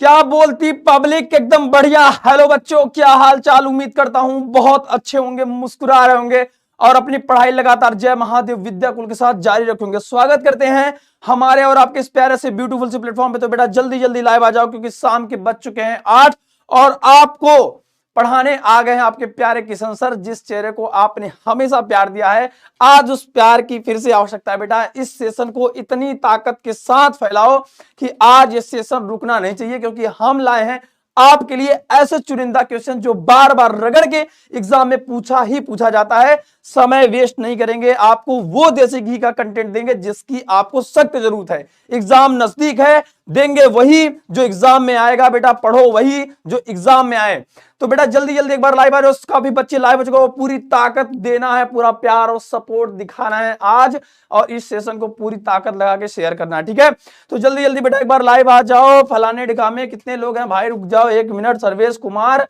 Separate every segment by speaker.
Speaker 1: क्या बोलती पब्लिक, एकदम बढ़िया। हेलो बच्चों, क्या हाल चाल? उम्मीद करता हूं बहुत अच्छे होंगे, मुस्कुरा रहे होंगे और अपनी पढ़ाई लगातार जय महादेव विद्याकुल के साथ जारी रखेंगे। स्वागत करते हैं हमारे और आपके इस प्यारे से ब्यूटीफुल से प्लेटफॉर्म पे। तो बेटा जल्दी जल्दी लाइव आ जाओ, क्योंकि शाम के बज चुके हैं 8 और आपको पढ़ाने आ गए हैं आपके प्यारे किशन सर, जिस चेहरे को आपने हमेशा प्यार दिया है। आज उस प्यार की फिर से आवश्यकता है बेटा। इस सेशन को इतनी ताकत के साथ फैलाओ कि आज ये सेशन रुकना नहीं चाहिए, क्योंकि हम लाए हैं आपके लिए ऐसे चुनिंदा क्वेश्चन जो बार बार रगड़ के एग्जाम में पूछा ही पूछा जाता है। समय वेस्ट नहीं करेंगे, आपको वो देसी घी का कंटेंट देंगे जिसकी आपको सख्त जरूरत है। एग्जाम नजदीक है, देंगे वही जो एग्जाम में आएगा। बेटा पढ़ो वही जो एग्जाम में आए। तो बेटा जल्दी जल्दी एक बार लाइव आ जाओ। काफी बच्चे लाइव हो चुके हो, पूरी ताकत देना है, पूरा प्यार और सपोर्ट दिखाना है आज, और इस सेशन को पूरी ताकत लगा के शेयर करना है, ठीक है? तो जल्दी जल्दी बेटा एक बार लाइव आ जाओ। फलाने ढिकामे कितने लोग हैं भाई? रुक जाओ 1 मिनट। सर्वेश कुमार,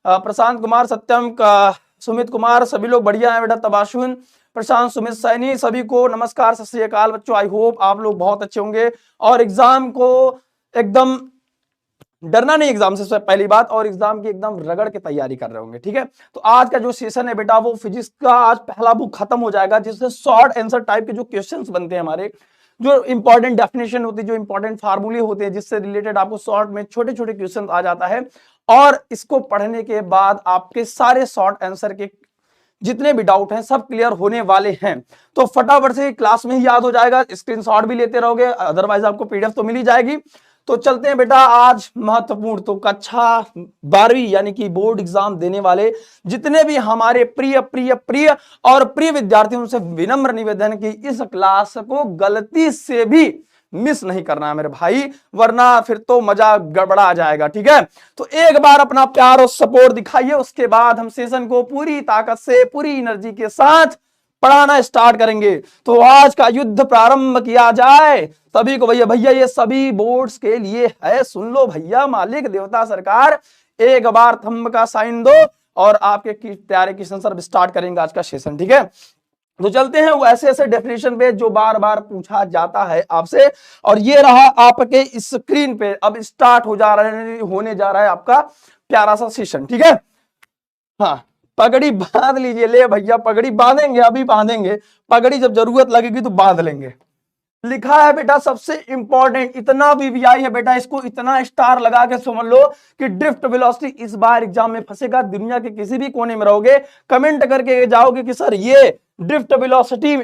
Speaker 1: प्रशांत कुमार, सत्यम का, सुमित कुमार, सभी लोग बढ़िया है बेटा। तबाशुन, प्रशांत, सुमित सैनी, सभी को नमस्कार, सत श्री अकाल बच्चों। आई होप आप लोग बहुत अच्छे होंगे और एग्जाम को एकदम डरना नहीं एग्जाम से, पहली बात, और एग्जाम की एकदम रगड़ के तैयारी कर रहे होंगे, ठीक है? तो आज का जो सेशन है बेटा वो फिजिक्स का आज पहला बुक खत्म हो जाएगा, जिससे शॉर्ट आंसर टाइप के जो क्वेश्चंस बनते हैं हमारे, जो इंपॉर्टेंट डेफिनेशन होती है, जो इंपॉर्टेंट फार्मूले होते हैं, जिससे रिलेटेड आपको शॉर्ट में छोटे छोटे क्वेश्चन आ जाता है। और इसको पढ़ने के बाद आपके सारे शॉर्ट आंसर के जितने भी डाउट हैं सब क्लियर होने वाले हैं। तो फटाफट से क्लास में ही याद हो जाएगा, स्क्रीनशॉट भी लेते रहोगे, अदरवाइज आपको पीडीएफ तो मिल ही जाएगी। तो चलते हैं बेटा आज महत्वपूर्ण, तो कक्षा 12वीं यानी कि बोर्ड एग्जाम देने वाले जितने भी हमारे प्रिय प्रिय प्रिय और प्रिय विद्यार्थियों, उनसे विनम्र निवेदन कि इस क्लास को गलती से भी मिस नहीं करना है मेरे भाई, वरना फिर तो मजा गड़बड़ा जाएगा, ठीक है? तो एक बार अपना प्यार और सपोर्ट दिखाइए, उसके बाद हम सेशन को पूरी ताकत से, पूरी एनर्जी के साथ पढ़ाना स्टार्ट करेंगे। तो आज का युद्ध प्रारंभ किया जाए। सभी को भैया भैया ये सभी बोर्ड्स के लिए है, सुन लो भैया, मालिक देवता सरकार एक बार थंब का साइन दो और आपके प्यारे किशन सर स्टार्ट करेंगे आज का सेशन, ठीक है? तो चलते हैं वो ऐसे ऐसे डेफिनेशन पे जो बार बार पूछा जाता है आपसे, और ये रहा आपके स्क्रीन पे। अब स्टार्ट होने जा रहा है आपका प्यारा सा सेशन, ठीक है? हाँ, पगड़ी बांध लीजिए। ले भैया पगड़ी बांधेंगे, अभी बांधेंगे पगड़ी, जब जरूरत लगेगी तो बांध लेंगे। लिखा है बेटा सबसे इंपॉर्टेंट, इतना वीवीआई है बेटा, इसको इतना स्टार लगा के समझ लो कि ड्रिफ्ट वेलोसिटी इस बार एग्जाम में फंसेगा। दुनिया के किसी भी कोने में रहोगे, कमेंट करके जाओगे कि सर ये ड्रिफ्ट वेलोसिटी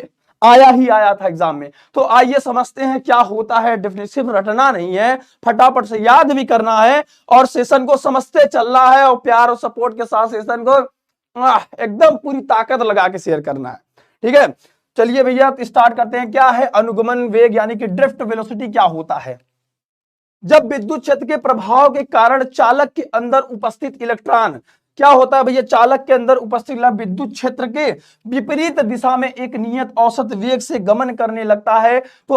Speaker 1: आया ही आया था एग्जाम में। तो आइए समझते हैं क्या होता है। डेफिनेशन रटना नहीं है, फटाफट से याद भी करना है और सेशन को समझते चलना है, और प्यार और सपोर्ट के साथ सेशन को एकदम पूरी ताकत लगा के शेयर करना है, ठीक है? चलिए भैया स्टार्ट करते हैं। क्या है अनुगमन वेग यानी कि ड्रिफ्ट वेलोसिटी? क्या होता है? जब विद्युत क्षेत्र के प्रभाव के कारण चालक के अंदर उपस्थित इलेक्ट्रॉन, क्या होता है भैया? चालक के अंदर उपस्थित विद्युत क्षेत्र के विपरीत दिशा में एक नियत औसत वेग से गमन करने लगता है, तो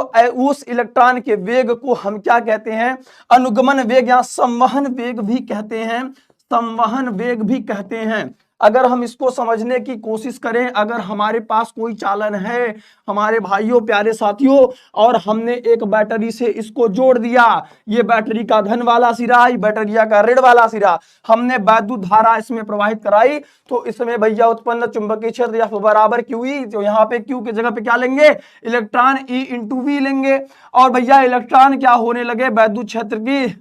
Speaker 1: उस इलेक्ट्रॉन के वेग को हम क्या कहते हैं? अनुगमन वेग या संवहन वेग भी कहते हैं, संवहन वेग भी कहते हैं। अगर हम इसको समझने की कोशिश करें, अगर हमारे पास कोई चालन है हमारे भाइयों प्यारे साथियों, और हमने एक बैटरी से इसको जोड़ दिया, ये बैटरी का धन वाला सिरा, ये बैटरी का ऋण वाला सिरा, हमने वैद्युत धारा इसमें प्रवाहित कराई, तो इसमें भैया उत्पन्न चुंबकीय क्षेत्र या बराबर QE, जो यहाँ पे Q की जगह पे क्या लेंगे? इलेक्ट्रॉन E इंटू V लेंगे। और भैया इलेक्ट्रॉन क्या होने लगे? वैद्युत क्षेत्र की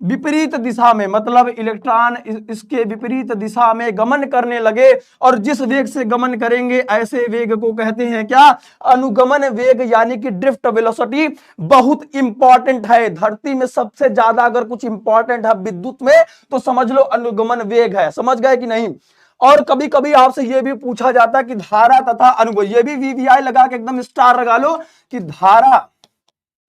Speaker 1: विपरीत दिशा में, मतलब इलेक्ट्रॉन इसके विपरीत दिशा में गमन करने लगे, और जिस वेग से गमन करेंगे ऐसे वेग को कहते हैं क्या? अनुगमन वेग यानी कि ड्रिफ्ट वेलोसिटी। बहुत इंपॉर्टेंट है, धरती में सबसे ज्यादा अगर कुछ इंपॉर्टेंट है विद्युत में तो समझ लो अनुगमन वेग है। समझ गए कि नहीं? और कभी कभी आपसे यह भी पूछा जाता है कि धारा तथा अनुगमन, ये भी वीवीआई लगा के एकदम स्टार लगा लो कि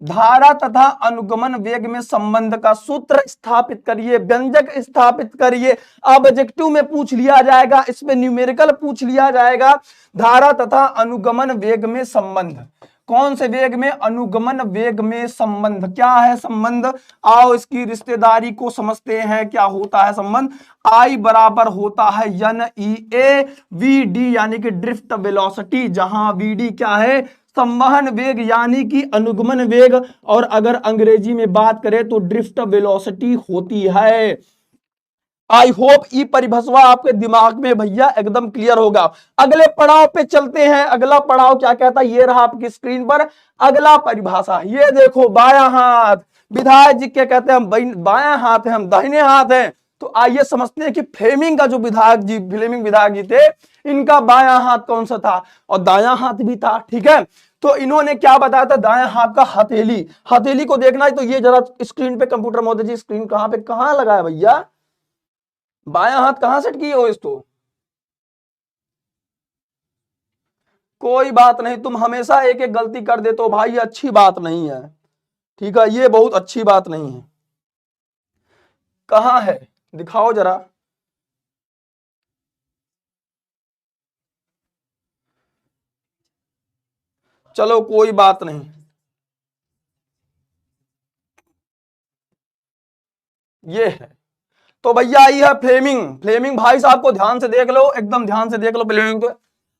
Speaker 1: धारा तथा अनुगमन वेग में संबंध का सूत्र स्थापित करिए, व्यंजक स्थापित करिए। ऑब्जेक्टिव में पूछ लिया जाएगा, इसमें न्यूमेरिकल पूछ लिया जाएगा। धारा तथा अनुगमन वेग में संबंध, कौन से वेग में? अनुगमन वेग में संबंध। क्या है संबंध? आओ इसकी रिश्तेदारी को समझते हैं। क्या होता है संबंध? I बराबर होता है NEA VD यानी कि ड्रिफ्ट वेलोसिटी, जहां VD क्या है? संवहन वेग यानी कि अनुगमन वेग, और अगर अंग्रेजी में बात करें तो ड्रिफ्ट वेलोसिटी होती है। आई होप ये परिभाषा आपके दिमाग में भैया एकदम क्लियर होगा। अगले पड़ाव पे चलते हैं। अगला पड़ाव क्या कहता है, ये रहा आपकी स्क्रीन पर अगला परिभाषा। ये देखो, बायां हाथ, विधायक जी क्या कहते हैं, हम बायां हाथ है, हम दाहिने हाथ हैं। तो आइए समझते हैं कि फ्लेमिंग का जो फ्लेमिंग विधायक जी थे, इनका बायां हाथ कौन सा था, और दायां हाथ भी था। ठीक है, तो इन्होंने क्या बताया था, दायां हाथ का हथेली। हथेली को देखना है तो ये जरा स्क्रीन पे, कंप्यूटर महोदय जी स्क्रीन कहां पे कहां लगाया भैया, बायां हाथ कहां सेट किए हो इसको। कोई बात नहीं, तुम हमेशा एक एक गलती कर देते हो भाई, ये अच्छी बात नहीं है। ठीक है, ये बहुत अच्छी बात नहीं है। कहां है, दिखाओ जरा। चलो कोई बात नहीं, ये है। तो भैया आई है फ्लेमिंग। फ्लेमिंग भाई साहब को ध्यान से देख लो, एकदम ध्यान से देख लो फ्लेमिंग को।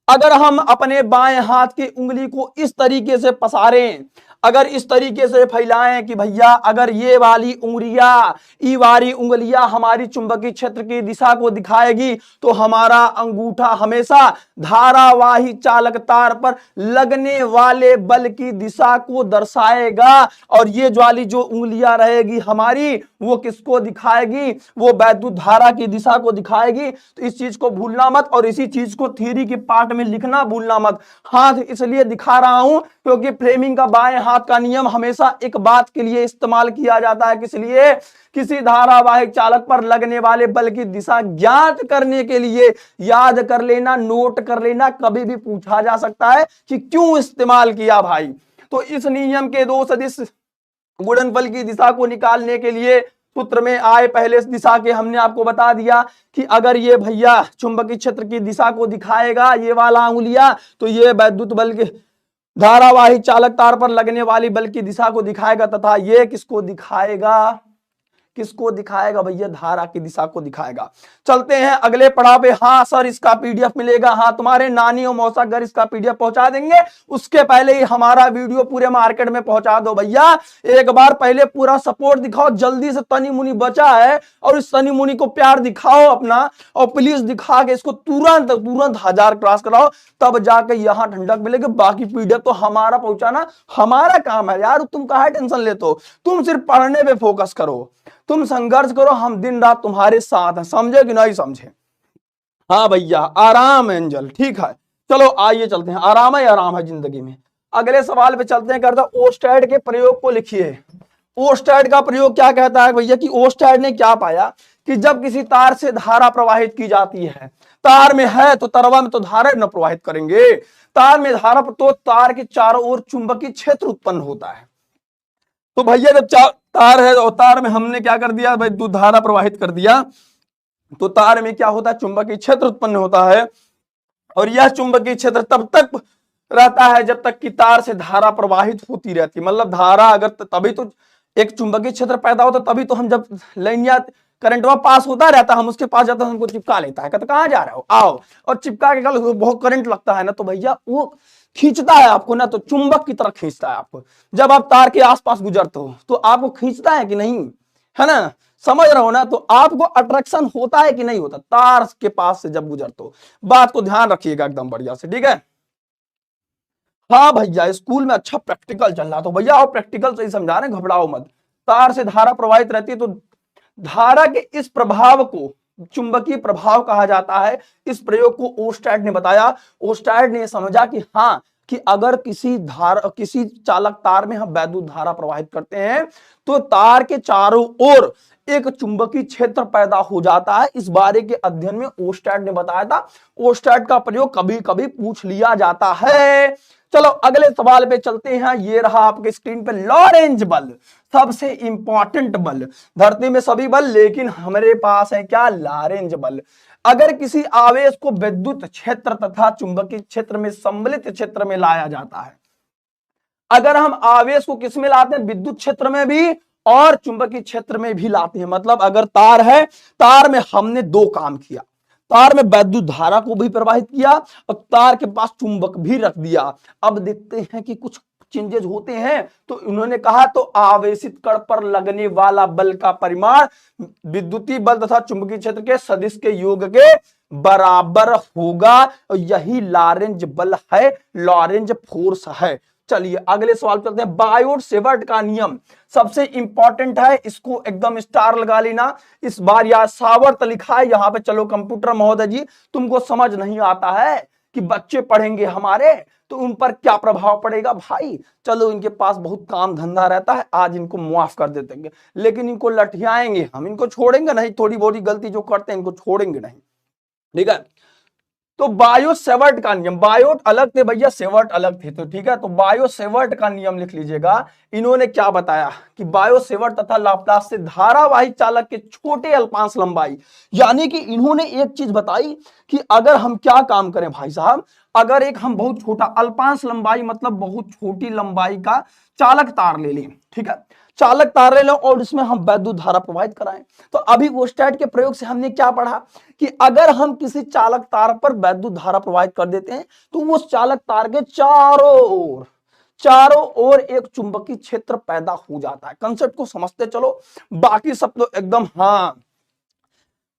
Speaker 1: अगर हम अपने बाएं हाथ की उंगली को इस तरीके से पसारें, अगर इस तरीके से फैलाएं कि भैया अगर ये वाली उंगलियां, ई वाली उंगलियां हमारी चुंबकीय क्षेत्र की दिशा को दिखाएगी, तो हमारा अंगूठा हमेशा धारावाही चालक तार पर लगने वाले बल की दिशा को दर्शाएगा। और ये वाली जो उंगलियां रहेगी हमारी, वो किसको दिखाएगी, वो वैद्युत धारा की दिशा को दिखाएगी। तो इस चीज को भूलना मत, और इसी चीज को थ्योरी के पार्ट में लिखना भूलना मत। हाथ इसलिए दिखा रहा हूं क्योंकि फ्लेमिंग का बाएं हाथ का नियम हमेशा एक बात के लिए इस्तेमाल किया जाता है, किस लिए, किसी धारावाहिक चालक पर लगने वाले बल की दिशा ज्ञात करने के लिए। याद कर लेना, नोट कर लेना, कभी भी पूछा जा सकता है कि क्यों इस्तेमाल किया भाई। तो इस नियम के दो सदिश गुणनफल की दिशा को निकालने के लिए सूत्र में आए पहले दिशा के, हमने आपको बता दिया कि अगर ये भैया चुंबकीय क्षेत्र की दिशा को दिखाएगा ये वाला उंगलियां, तो ये वैद्युत बल के धारावाही चालक तार पर लगने वाली बल की दिशा को दिखाएगा, तथा ये किसको दिखाएगा, किसको दिखाएगा भैया, धारा की दिशा को दिखाएगा। चलते हैं अगले पड़ाव पे। हाँ सर इसका पीडीएफ मिलेगा, हाँ तुम्हारे नानी और मौसा घर इसका पीडीएफ पहुंचा देंगे। उसके पहले ही हमारा वीडियो पूरे मार्केट में पहुंचा दो भैया। एक बार पहले पूरा सपोर्ट दिखाओ, जल्दी से तनी मुनी बचा है, और इस तनी मुनी को प्यार दिखाओ अपना, और प्लीज दिखा के इसको तुरंत तुरंत 1000 क्रॉस कराओ, तब जाके यहाँ ठंडक मिलेगी। बाकी पीडीएफ तो हमारा पहुंचाना हमारा काम है यार, तुम काहे टेंशन लेते हो, तुम सिर्फ पढ़ने पे फोकस करो, तुम संघर्ष करो, हम दिन रात तुम्हारे साथ हैं, समझे कि नहीं समझे। हाँ भैया आराम है एंजल, ठीक है। चलो आइए चलते हैं, आराम है जिंदगी में। अगले सवाल पे चलते हैं, करता ओस्टेड के प्रयोग को लिखिए। ओस्टेड का प्रयोग क्या कहता है भैया, कि ओस्टेड ने क्या पाया कि जब किसी तार से धारा प्रवाहित की जाती है, तार में है तो तरवा में तो धारा न प्रवाहित करेंगे, तार में धारा, तो तार के चारों ओर चुंबकीय क्षेत्र उत्पन्न होता है। तो भैया जब तार है और तार में हमने क्या कर दिया भाई, दूध धारा प्रवाहित कर दिया, तो तार में क्या होता है, चुंबकीय क्षेत्र उत्पन्न होता है। और यह चुंबकीय क्षेत्र तब तक रहता है जब तक कि तार से धारा प्रवाहित होती रहती है। मतलब धारा अगर, तभी तो एक चुंबकीय क्षेत्र पैदा होता, तभी तो हम जब लाइन या करंट वहां पास होता रहता, हम उसके पास जाते हैं, हमको चिपका लेता है, कहता कहां जा रहे हो आओ, और चिपका के कल बहुत करंट लगता है ना, तो भैया वो खींचता है आपको ना, तो चुंबक की तरह खींचता है आपको। जब आप तार के आसपास गुजरते हो तो आपको खींचता है कि नहीं, है ना, समझ रहे हो ना। तो आपको अट्रैक्शन होता है कि नहीं होता तार के पास से जब गुजरते हो। बात को ध्यान रखिएगा एकदम बढ़िया से, ठीक है। हाँ भैया स्कूल में अच्छा प्रैक्टिकल चल रहा, तो भैया और प्रैक्टिकल से ही समझा रहे, घबराओ मत। तार से धारा प्रवाहित रहती है, तो धारा के इस प्रभाव को चुंबकीय प्रभाव कहा जाता है। इस प्रयोग को ओस्टेड ने बताया। ओस्टेड ने समझा कि हाँ, कि अगर किसी चालक तार में हम वैद्युत धारा प्रवाहित करते हैं, तो तार के चारों ओर एक चुंबकीय क्षेत्र पैदा हो जाता है। इस बारे के अध्ययन में ओस्टेड ने बताया था। ओस्टेड का प्रयोग कभी कभी पूछ लिया जाता है। चलो अगले सवाल पे चलते हैं। ये रहा आपके स्क्रीन पे, लॉरेंज बल, सबसे इंपॉर्टेंट बल। धरती में सभी बल, लेकिन हमारे पास है क्या, लॉरेंज बल। अगर किसी आवेश को विद्युत क्षेत्र तथा चुंबकीय क्षेत्र में सम्मिलित क्षेत्र में लाया जाता है, अगर हम आवेश को किस में लाते हैं, विद्युत क्षेत्र में भी और चुंबकीय क्षेत्र में भी लाते हैं। मतलब अगर तार है, तार में हमने दो काम किया, तार में वैद्युत धारा को भी प्रवाहित किया और तार के पास चुंबक भी रख दिया। अब देखते हैं कि कुछ चेंजेस होते हैं। तो उन्होंने कहा तो आवेशित कण पर लगने वाला बल का परिमाण विद्युतीय बल तथा चुंबकीय क्षेत्र के सदिश के योग के बराबर होगा और यही लॉरेंज बल है, लॉरेंज फोर्स है। चलिए अगले सवाल चलते हैं। बायोट सेवर्ट का नियम सबसे इंपॉर्टेंट है, इसको एकदम स्टार लगा लेना। इस बार या सावर्त लिखा है यहां पे। चलो कंप्यूटर महोदय जी, तुमको समझ नहीं आता है कि बच्चे पढ़ेंगे हमारे तो उन पर क्या प्रभाव पड़ेगा भाई। चलो इनके पास बहुत काम धंधा रहता है, आज इनको माफ कर देते, लेकिन इनको लठियाएंगे हम, इनको छोड़ेंगे नहीं। थोड़ी बहुत गलती जो करते हैं इनको छोड़ेंगे नहीं, ठीक है। तो बायो सेवर्ट का नियम, बायोट अलग थे भैया, सेवर्ट अलग थे, तो ठीक है। तो बायो सेवर्ट का नियम लिख लीजिएगा। इन्होंने क्या बताया कि बायो सेवर्ट तथा लाप्लास से धारावाही चालक के छोटे अल्पांश लंबाई, यानी कि इन्होंने एक चीज बताई कि अगर हम क्या काम करें भाई साहब, अगर एक हम बहुत छोटा अल्पांश लंबाई मतलब बहुत छोटी लंबाई का चालक तार ले लें, ठीक है, चालक तार ले लो और इसमें हम वैद्युत धारा प्रवाहित कराएं। तो अभी वोल्टस्टैट के प्रयोग से हमने क्या पढ़ा कि अगर हम किसी चालक तार पर वैद्युत धारा प्रवाहित कर देते हैं तो उस चालक तार के चारों ओर एक चुंबकीय क्षेत्र पैदा हो जाता है। कंसेप्ट को समझते चलो, बाकी सब तो एकदम हाँ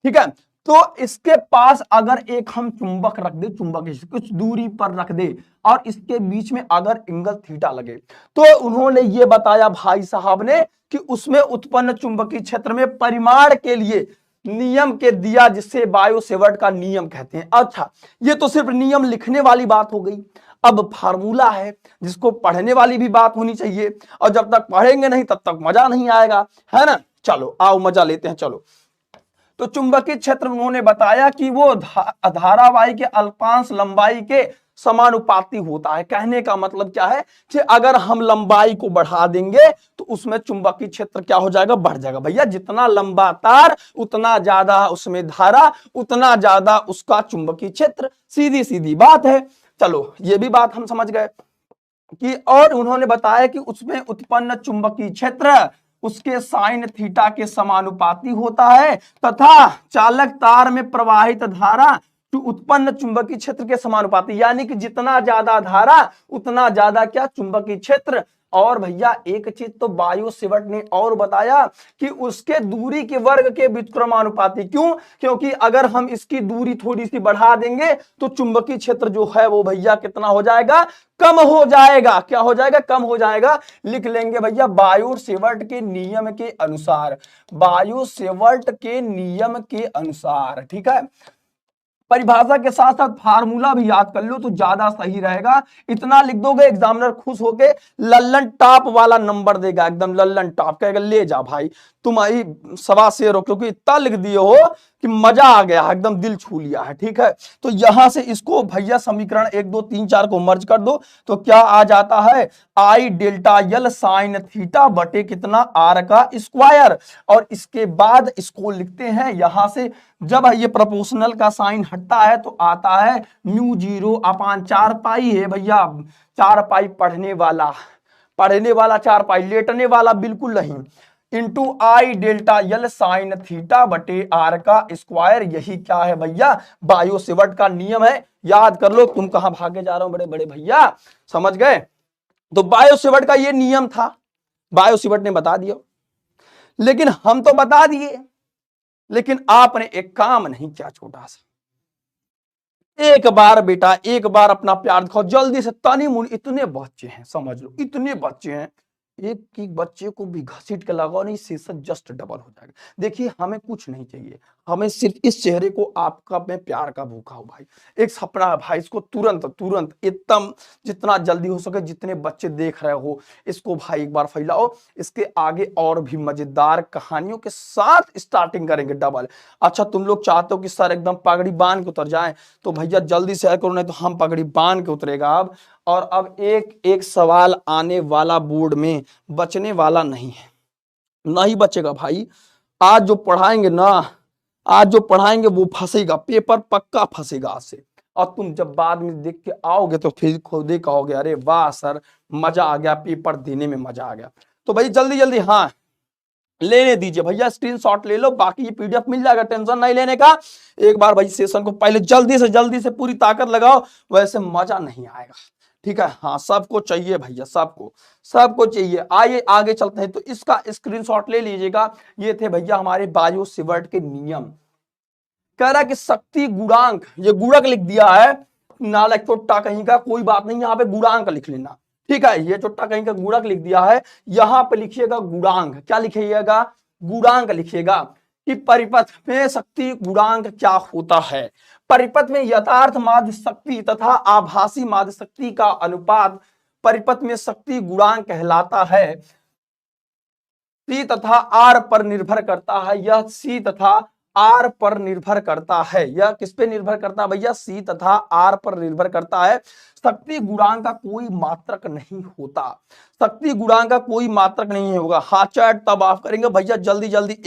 Speaker 1: ठीक है। तो इसके पास अगर एक हम चुंबक रख दे, चुंबक कुछ दूरी पर रख दे और इसके बीच में अगर एंगल थीटा लगे, तो उन्होंने ये बताया भाई साहब ने कि उसमें उत्पन्न चुंबकीय क्षेत्र में परिमाण के लिए नियम के दिया, जिससे बायो सेवर्ट का नियम कहते हैं। अच्छा, ये तो सिर्फ नियम लिखने वाली बात हो गई। अब फार्मूला है जिसको पढ़ने वाली भी बात होनी चाहिए, और जब तक पढ़ेंगे नहीं तब तक मजा नहीं आएगा, है ना। चलो आओ मजा लेते हैं। चलो, तो चुंबकीय क्षेत्र उन्होंने बताया कि वो धारावाही के अल्पांश लंबाई के समानुपाती होता है। कहने का मतलब क्या है कि अगर हम लंबाई को बढ़ा देंगे तो उसमें चुंबकीय क्षेत्र क्या हो जाएगा, बढ़ जाएगा। भैया जितना लंबा तार उतना ज्यादा उसमें धारा, उतना ज्यादा उसका चुंबकीय क्षेत्र, सीधी सीधी बात है। चलो ये भी बात हम समझ गए कि, और उन्होंने बताया कि उसमें उत्पन्न चुंबकीय क्षेत्र उसके साइन थीटा के समानुपाती होता है तथा चालक तार में प्रवाहित धारा तो उत्पन्न चुंबकीय क्षेत्र के समानुपाती, यानी कि जितना ज्यादा धारा उतना ज्यादा क्या, चुंबकीय क्षेत्र। और भैया एक चीज तो बायो सेवर्ट ने और बताया कि उसके दूरी के वर्ग के व्युत्क्रमानुपाती। क्यों? क्योंकि अगर हम इसकी दूरी थोड़ी सी बढ़ा देंगे तो चुंबकीय क्षेत्र जो है वो भैया कितना हो जाएगा, कम हो जाएगा। क्या हो जाएगा, कम हो जाएगा। लिख लेंगे भैया बायो सेवर्ट के नियम के अनुसार, बायो सेवर्ट के नियम के अनुसार, ठीक है। परिभाषा के साथ साथ फार्मूला भी याद कर लो तो ज्यादा सही रहेगा। इतना लिख दोगे एग्जामिनर खुश होके लल्लन टॉप वाला नंबर देगा, एकदम लल्लन टॉप कहेगा ले जा भाई तुम्हारी सवा शेर हो, क्योंकि इतना लिख दिए हो कि मजा आ गया, एकदम दिल छू लिया है, ठीक है। तो यहां से इसको भैया समीकरण 1 2 3 4 को मर्ज कर दो तो क्या आ जाता है, आई डेल्टा यल साइन थीटा बटे कितना, आर का स्क्वायर। और इसके बाद इसको लिखते हैं यहां से, जब ये प्रोपोर्शनल का साइन हटता है तो आता है म्यू 0/4 पाई है भैया। 4 पाई पढ़ने वाला 4 पाई, लेटने वाला बिल्कुल नहीं, इंटू आई डेल्टा यल साइन थीटा बटे आर का स्क्वायर। यही क्या है भैया, बायो सेवर्ट का नियम है। याद कर लो, तुम कहां भागे जा रहे हो बड़े बड़े भैया, समझ गए। तो बायो सेवर्ट का ये नियम था, बायो सेवर्ट ने बता दिया, लेकिन हम तो बता दिए, लेकिन आपने एक काम नहीं किया छोटा सा। एक बार बेटा, एक बार अपना प्यार दिखाओ जल्दी से, तनी मुनी, इतने बच्चे हैं समझ लो, इतने बच्चे हैं, एक एक बच्चे को भी घसीट के लगाओ नहीं, सेशन जस्ट डबल हो जाएगा। देखिए हमें कुछ नहीं चाहिए, हमें सिर्फ इस चेहरे को आपका मैं प्यार का भूखा हूं भाई, एक सपना है भाई, इसको तुरंत तुरंत एकदम जितना जल्दी हो सके, जितने बच्चे देख रहे हो इसको भाई एक बार फैलाओ। इसके आगे और भी मजेदार कहानियों के साथ स्टार्टिंग करेंगे डबल। अच्छा तुम लोग चाहते हो कि सर एकदम पगड़ी बांध के उतर जाए, तो भैया जल्दी शेयर करो, नहीं तो हम पगड़ी बांध के उतरेगा अब। और अब एक एक सवाल आने वाला बोर्ड में बचने वाला नहीं है, नहीं बचेगा भाई। आज जो पढ़ाएंगे ना, आज जो पढ़ाएंगे वो फंसेगा, पेपर पक्का फंसेगा आज से। और तुम जब बाद में देख के आओगे तो फिर खुद ही कहोगे अरे वाह सर मजा आ गया, पेपर देने में मजा आ गया। तो भाई जल्दी जल्दी, हाँ लेने दीजिए भैया, स्क्रीनशॉट ले लो, बाकी ये पीडीएफ मिल जाएगा, टेंशन नहीं लेने का। एक बार भाई सेशन को पहले जल्दी से पूरी ताकत लगाओ, वैसे मजा नहीं आएगा। ठीक है, हाँ सबको चाहिए भैया, सबको चाहिए। आइए आगे चलते हैं, तो इसका स्क्रीनशॉट ले लीजिएगा। ये थे भैया हमारे बायो सिवर्ट के नियम। कह रहा है कि शक्ति गुणांक, ये गुणक लिख दिया है, नालक चोट्टा कहीं का, कोई बात नहीं, यहाँ पे गुणांक लिख लेना। ठीक है, ये चोट्टा कहीं का गुणक लिख दिया है, यहाँ पे लिखिएगा गुणांक। क्या लिखिएगा? गुणांक लिखिएगा कि परिपथ में शक्ति गुणांक क्या होता है। परिपथ में यथार्थ माध्य शक्ति तथा आभासी माध्य शक्ति का अनुपात परिपथ में शक्ति गुणांक कहलाता है। सी तथा आर पर निर्भर करता है। यह सी तथा आर पर निर्भर करता है। यह किस पे निर्भर करता है भैया? सी तथा आर पर निर्भर करता है। शक्ति गुणांक का कोई मात्रक नहीं होता, शक्ति गुणांक का कोई मात्रक नहीं होगा। हाँ चैट तब ऑफ करेंगे भैया, जल्दी जल्दी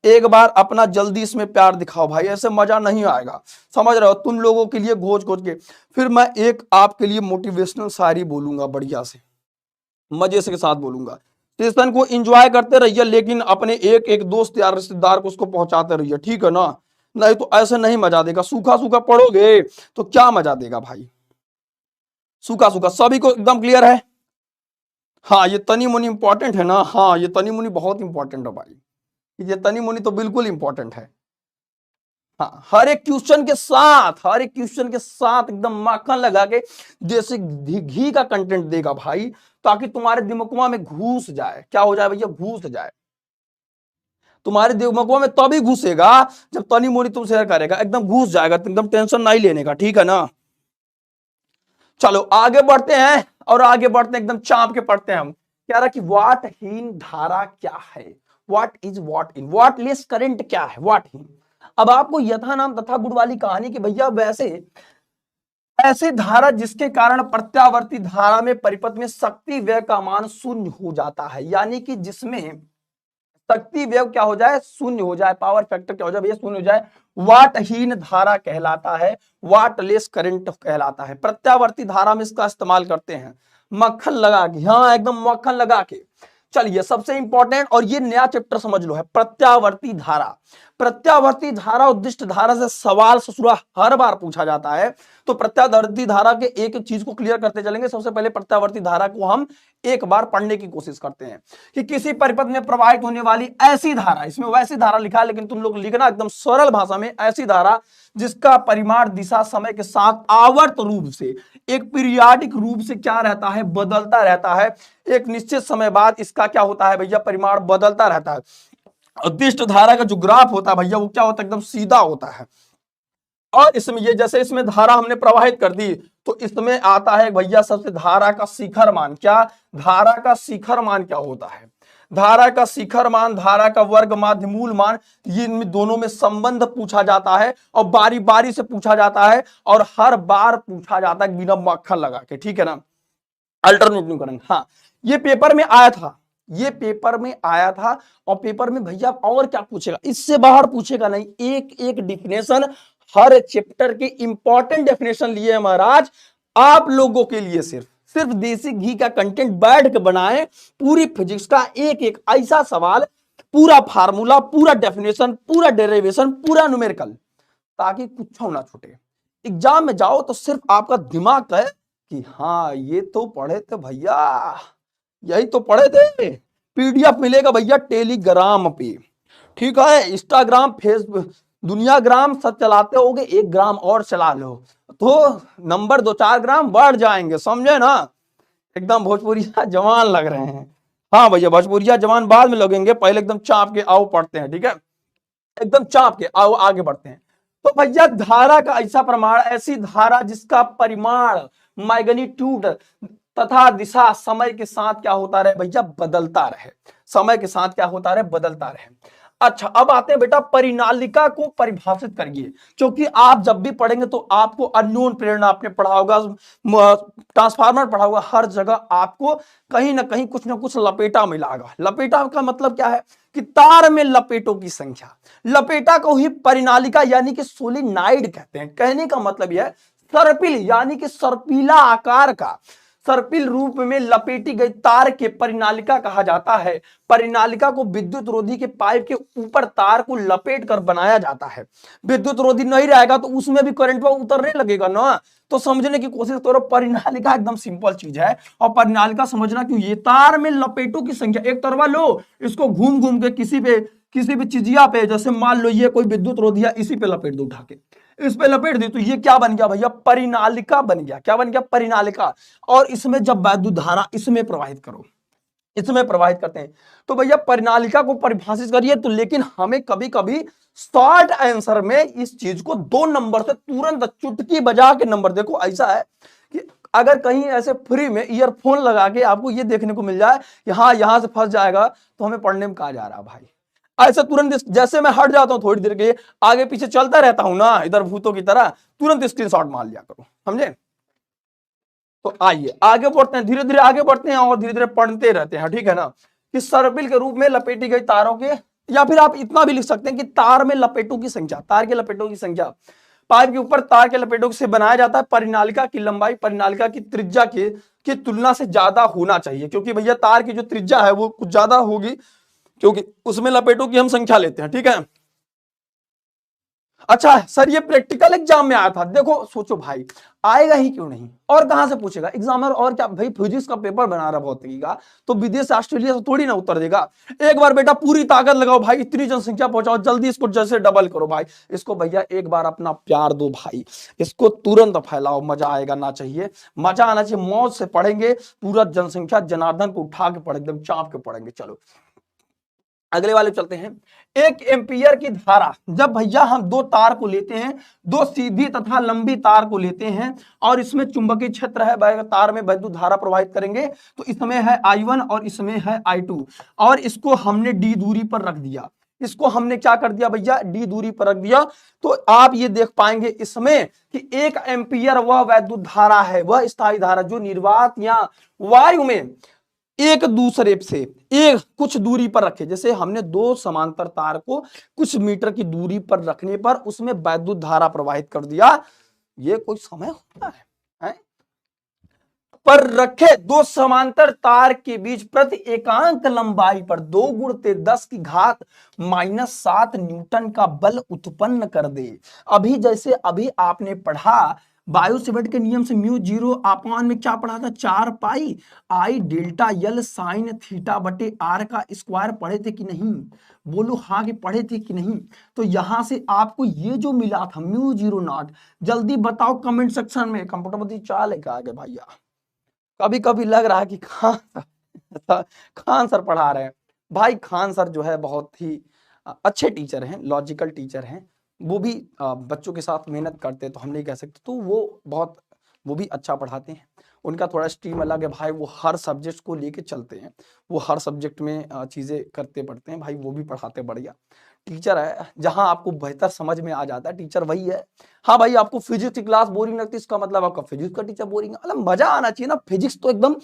Speaker 1: एक बार अपना जल्दी इसमें प्यार दिखाओ भाई, ऐसे मजा नहीं आएगा, समझ रहे हो? तुम लोगों के लिए घोच घोच के फिर मैं एक आपके लिए मोटिवेशनल शायरी बोलूंगा, बढ़िया से मजे से के साथ बोलूंगा। सेशन को एंजॉय करते रहिए, लेकिन अपने एक एक दोस्त या रिश्तेदार को उसको पहुंचाते रहिए, ठीक है ना? नहीं तो ऐसे नहीं मजा देगा, सूखा सूखा पढ़ोगे तो क्या मजा देगा भाई, सूखा सूखा। सभी को एकदम क्लियर है? हाँ ये तनी मुनी इंपॉर्टेंट है ना, हाँ ये तनी मुनी बहुत इंपॉर्टेंट है भाई, ये तनी मुनी तो बिल्कुल इंपॉर्टेंट है। हाँ हर एक क्वेश्चन के साथ एकदम माखन लगा के जैसे घी का कंटेंट देगा भाई, ताकि तुम्हारे दिमाग में घुस जाए। क्या हो जाए भैया? घुस जाए तुम्हारे दिमाग में, तभी घुसेगा जब तनी मोनी तुम शेयर करेगा, एकदम घुस जाएगा, एकदम टेंशन नहीं लेने का, ठीक है ना? चलो आगे बढ़ते हैं, और आगे बढ़ते हैं एकदम चाप के पढ़ते हैं हम। कह रहा कि वाटहीन धारा क्या है? What is what in, wattless current क्या है? वाटहीन। अब आपको यथा नाम तथा गुण वाली कहानी की भैया, वैसे ऐसी धारा जिसके कारण प्रत्यावर्ती धारा में परिपथ में शक्ति व्यय का मान शून्य हो जाता है, यानी कि जिसमें शक्ति व्यय क्या हो जाए? शून्य हो जाए, पावर फैक्टर क्या हो जाए भैया? शून्य हो जाए, वाटहीन धारा कहलाता है, वाटलेस करंट कहलाता है। प्रत्यावर्ती धारा में इसका इस्तेमाल करते हैं, मक्खन लगा के, हाँ एकदम मक्खन लगा के। चलिए सबसे इंपॉर्टेंट, और ये नया चैप्टर समझ लो, है प्रत्यावर्ती धारा। प्रत्यावर्ती धारा उद्दिष्ट धारा से सवाल ससुरा हर बार पूछा जाता है, तो प्रत्यावर्ती धारा के एक एक चीज को क्लियर करते चलेंगे। सबसे पहले प्रत्यावर्ती धारा को हम एक बार पढ़ने की कोशिश करते हैं कि किसी परिपथ में प्रवाहित होने वाली ऐसी धारा, इसमें वैसी धारा लिखा है लेकिन तुम लोग लिखना एकदम सरल भाषा में, ऐसी धारा जिसका परिमाण दिशा समय के साथ आवर्त रूप से, एक पीरियाडिक रूप से क्या रहता है? बदलता रहता है। एक निश्चित समय बाद इसका क्या होता है भैया? परिमाण बदलता रहता है। उद्दिष्ट धारा का जो ग्राफ होता है भैया, वो क्या होता है? एकदम सीधा होता है। और इसमें ये जैसे इसमें धारा हमने प्रवाहित कर दी, तो इसमें आता है भैया सबसे धारा का शिखर मान। क्या? धारा का शिखर मान क्या होता है? धारा का शिखर मान, धारा का वर्ग माध्य मूल मान, ये इनमें दोनों में संबंध पूछा जाता है, और बारी बारी से पूछा जाता है, और हर बार पूछा जाता है बिना मक्खन लगा के, ठीक है ना? अल्टरनेटिव करंट, हाँ ये पेपर में आया था, ये पेपर में आया था। और पेपर में भैया और क्या पूछेगा? इससे बाहर पूछेगा नहीं। एक एक डिफिनेशन, हर चैप्टर के इंपॉर्टेंट डेफिनेशन लिए महाराज आप लोगों के लिए, सिर्फ देसी घी का कंटेंट बैठ के बनाए। पूरी फिजिक्स का एक एक ऐसा सवाल, पूरा फार्मूला, पूरा डेफिनेशन, पूरा डेरिवेशन, पूरा न्यूमेरिकल, ताकि कुछ ना छूटे। एग्जाम में जाओ तो सिर्फ आपका दिमाग कहे कि हाँ ये तो पढ़े थे भैया, यही तो पढ़े थे। पीडीएफ मिलेगा भैया टेलीग्राम पे, ठीक है? इंस्टाग्राम, फेसबुक, दुनिया ग्राम सब चलाते होगे, 1 ग्राम और चला लो तो नंबर 2-4 ग्राम बढ़ जाएंगे, समझे ना? एकदम भोजपुरिया जवान लग रहे हैं। हाँ भैया भोजपुरिया जवान बाद में लगेंगे, पहले एकदम चाप के आओ पढ़ते हैं, ठीक है? एकदम चाप के आओ आगे बढ़ते हैं। तो भैया धारा का ऐसा प्रमाण, ऐसी धारा जिसका परिमाण, मैग्नीट्यूड तथा दिशा समय के साथ क्या होता रहे भैया? बदलता रहे। समय के साथ क्या होता रहे? बदलता रहे। अच्छा अब आते हैं बेटा परिनालिका को परिभाषित करिए, क्योंकि आप जब भी पढ़ेंगे तो आपको अननोन प्रेरणा आपने पढ़ा होगा, ट्रांसफार्मर पढ़ा होगा, हर जगह आपको कहीं ना कहीं कुछ ना कुछ लपेटा मिलेगा। लपेटा का मतलब क्या है? कि तार में लपेटों की संख्या। लपेटा को ही परिनालिका यानी कि सोलिनाइड कहते हैं। कहने का मतलब यह है सर्पिल यानी कि सर्पीला आकार का, सर्पिल रूप में लपेटी गई तार के परिनालिका कहा जाता है। परिनालिका को विद्युत रोधी के पाइप के ऊपर तार को लपेट कर बनाया जाता है। विद्युत रोधी नहीं रहेगा तो उसमें भी करंट पर उतरने लगेगा ना। तो समझने की कोशिश करो, परिनालिका एकदम सिंपल चीज है। और परिनालिका समझना क्यों, ये तार में लपेटों की संख्या, एक तरवा लो, इसको घूम घूम के किसी भी चिजिया पे, जैसे मान लो ये कोई विद्युत रोधिया, इसी पे लपेट दो, उठा के इस पे लपेट दी, तो ये क्या बन गया भैया, परिनालिका बन गया। क्या बन गया, परिनालिका। और इसमें जब वैद्युत धारा इसमें प्रवाहित करो, इसमें प्रवाहित करते हैं, तो भैया परिनालिका को परिभाषित करिए। तो लेकिन हमें कभी कभी शॉर्ट आंसर में इस चीज को 2 नंबर से तुरंत चुटकी बजा के नंबर, देखो ऐसा है कि अगर कहीं ऐसे फ्री में ईयरफोन लगा के आपको ये देखने को मिल जाए कि हाँ यहां से फंस जाएगा, तो हमें पढ़ने में कहा जा रहा है भाई। ऐसा तुरंत, जैसे मैं हट जाता हूं थोड़ी देर के आगे पीछे चलता रहता हूं ना इधर भूतों की तरह, तुरंत स्क्रीनशॉट मार लिया करो, समझे। तो आइए आगे बढ़ते हैं, धीरे धीरे आगे बढ़ते हैं और धीरे धीरे पढ़ते रहते हैं, ठीक है ना। कि सर्पिल के रूप में लपेटी गई तारों के, या फिर आप इतना भी लिख सकते हैं कि तार में लपेटों की संख्या, तार के लपेटों की संख्या, पाइप के ऊपर तार के लपेटों से बनाया जाता है। परिनालिका की लंबाई परिनालिका की त्रिज्या की तुलना से ज्यादा होना चाहिए, क्योंकि भैया तार की जो त्रिज्या है वो कुछ ज्यादा होगी, क्योंकि उसमें लपेटों की हम संख्या लेते हैं, ठीक है। अच्छा सर ये प्रैक्टिकल एग्जाम में आया था, देखो सोचो भाई आएगा ही क्यों नहीं, और कहां से पूछेगा एग्जामिनर, और क्या भाई फिजिक्स का पेपर बना रहा भौतिकी का, तो विदेश से ऑस्ट्रेलिया से थोड़ी ना उत्तर देगा। एक बार बेटा पूरी ताकत लगाओ भाई, इतनी जनसंख्या पहुंचाओ, जल्दी इसको जैसे डबल करो भाई, इसको भैया एक बार अपना प्यार दो भाई, इसको तुरंत फैलाओ, मजा आएगा ना चाहिए, मजा आना चाहिए, मौज से पढ़ेंगे, पूरा जनसंख्या जनार्दन को उठा के पढ़ेंगे, एकदम चाप के पढ़ेंगे। चलो अगले वाले चलते हैं। 1 एम्पियर की धारा, जब भैया हम 2 तार को लेते हैं, 2 सीधी तथा लंबी तार को लेते हैं, और इसमें चुंबकीय क्षेत्र है, तार में वैद्युत धारा प्रवाहित करेंगे, तो इसमें है I1 और इसमें है I2, और इसको हमने d दूरी पर रख दिया, इसको हमने क्या कर दिया भैया, d दूरी पर रख दिया। तो आप ये देख पाएंगे इसमें कि 1 एम्पियर वह वैद्युत धारा है, वह स्थायी धारा जो निर्वात या वायु में एक दूसरे से एक कुछ दूरी पर रखे, जैसे हमने 2 समांतर तार को कुछ मीटर की दूरी पर रखने पर उसमें वैद्युत धारा प्रवाहित कर दिया, ये कोई समय होता है? पर रखे 2 समांतर तार के बीच प्रति एकांक लंबाई पर 2 गुणित 10 की घात -7 न्यूटन का बल उत्पन्न कर दे। अभी जैसे अभी आपने पढ़ा बायो सेवर्ट के नियम से म्यू 0 अपान में क्या पढ़ा था, 4 पाई आई डेल्टा यल साइन थीटा बटे आर का स्क्वायर पढ़े थे कि नहीं, बोलो हाँ कि पढ़े थे कि नहीं। तो यहां से आपको ये जो मिला था म्यू 0 नॉट, जल्दी बताओ कमेंट सेक्शन में, कंप्यूटर चाल है क्या आगे भैया। कभी कभी लग रहा है कि खान सर पढ़ा रहे हैं, भाई खान सर जो है बहुत ही अच्छे टीचर हैं, लॉजिकल टीचर हैं, वो भी बच्चों के साथ मेहनत करते हैं, तो हम नहीं कह सकते, तो वो भी अच्छा पढ़ाते हैं। उनका थोड़ा स्ट्रीम अलग है भाई, वो हर सब्जेक्ट को लेके चलते हैं, वो हर सब्जेक्ट में चीजें करते पढ़ते हैं भाई, वो भी पढ़ाते बढ़िया टीचर है। जहां आपको बेहतर समझ में आ जाता है टीचर वही है। हाँ भाई आपको फिजिक्स की क्लास बोरिंग लगती है, इसका मतलब आपका फिजिक्स का टीचर बोरिंग है, मतलब मजा आना चाहिए ना। फिजिक्स तो एकदम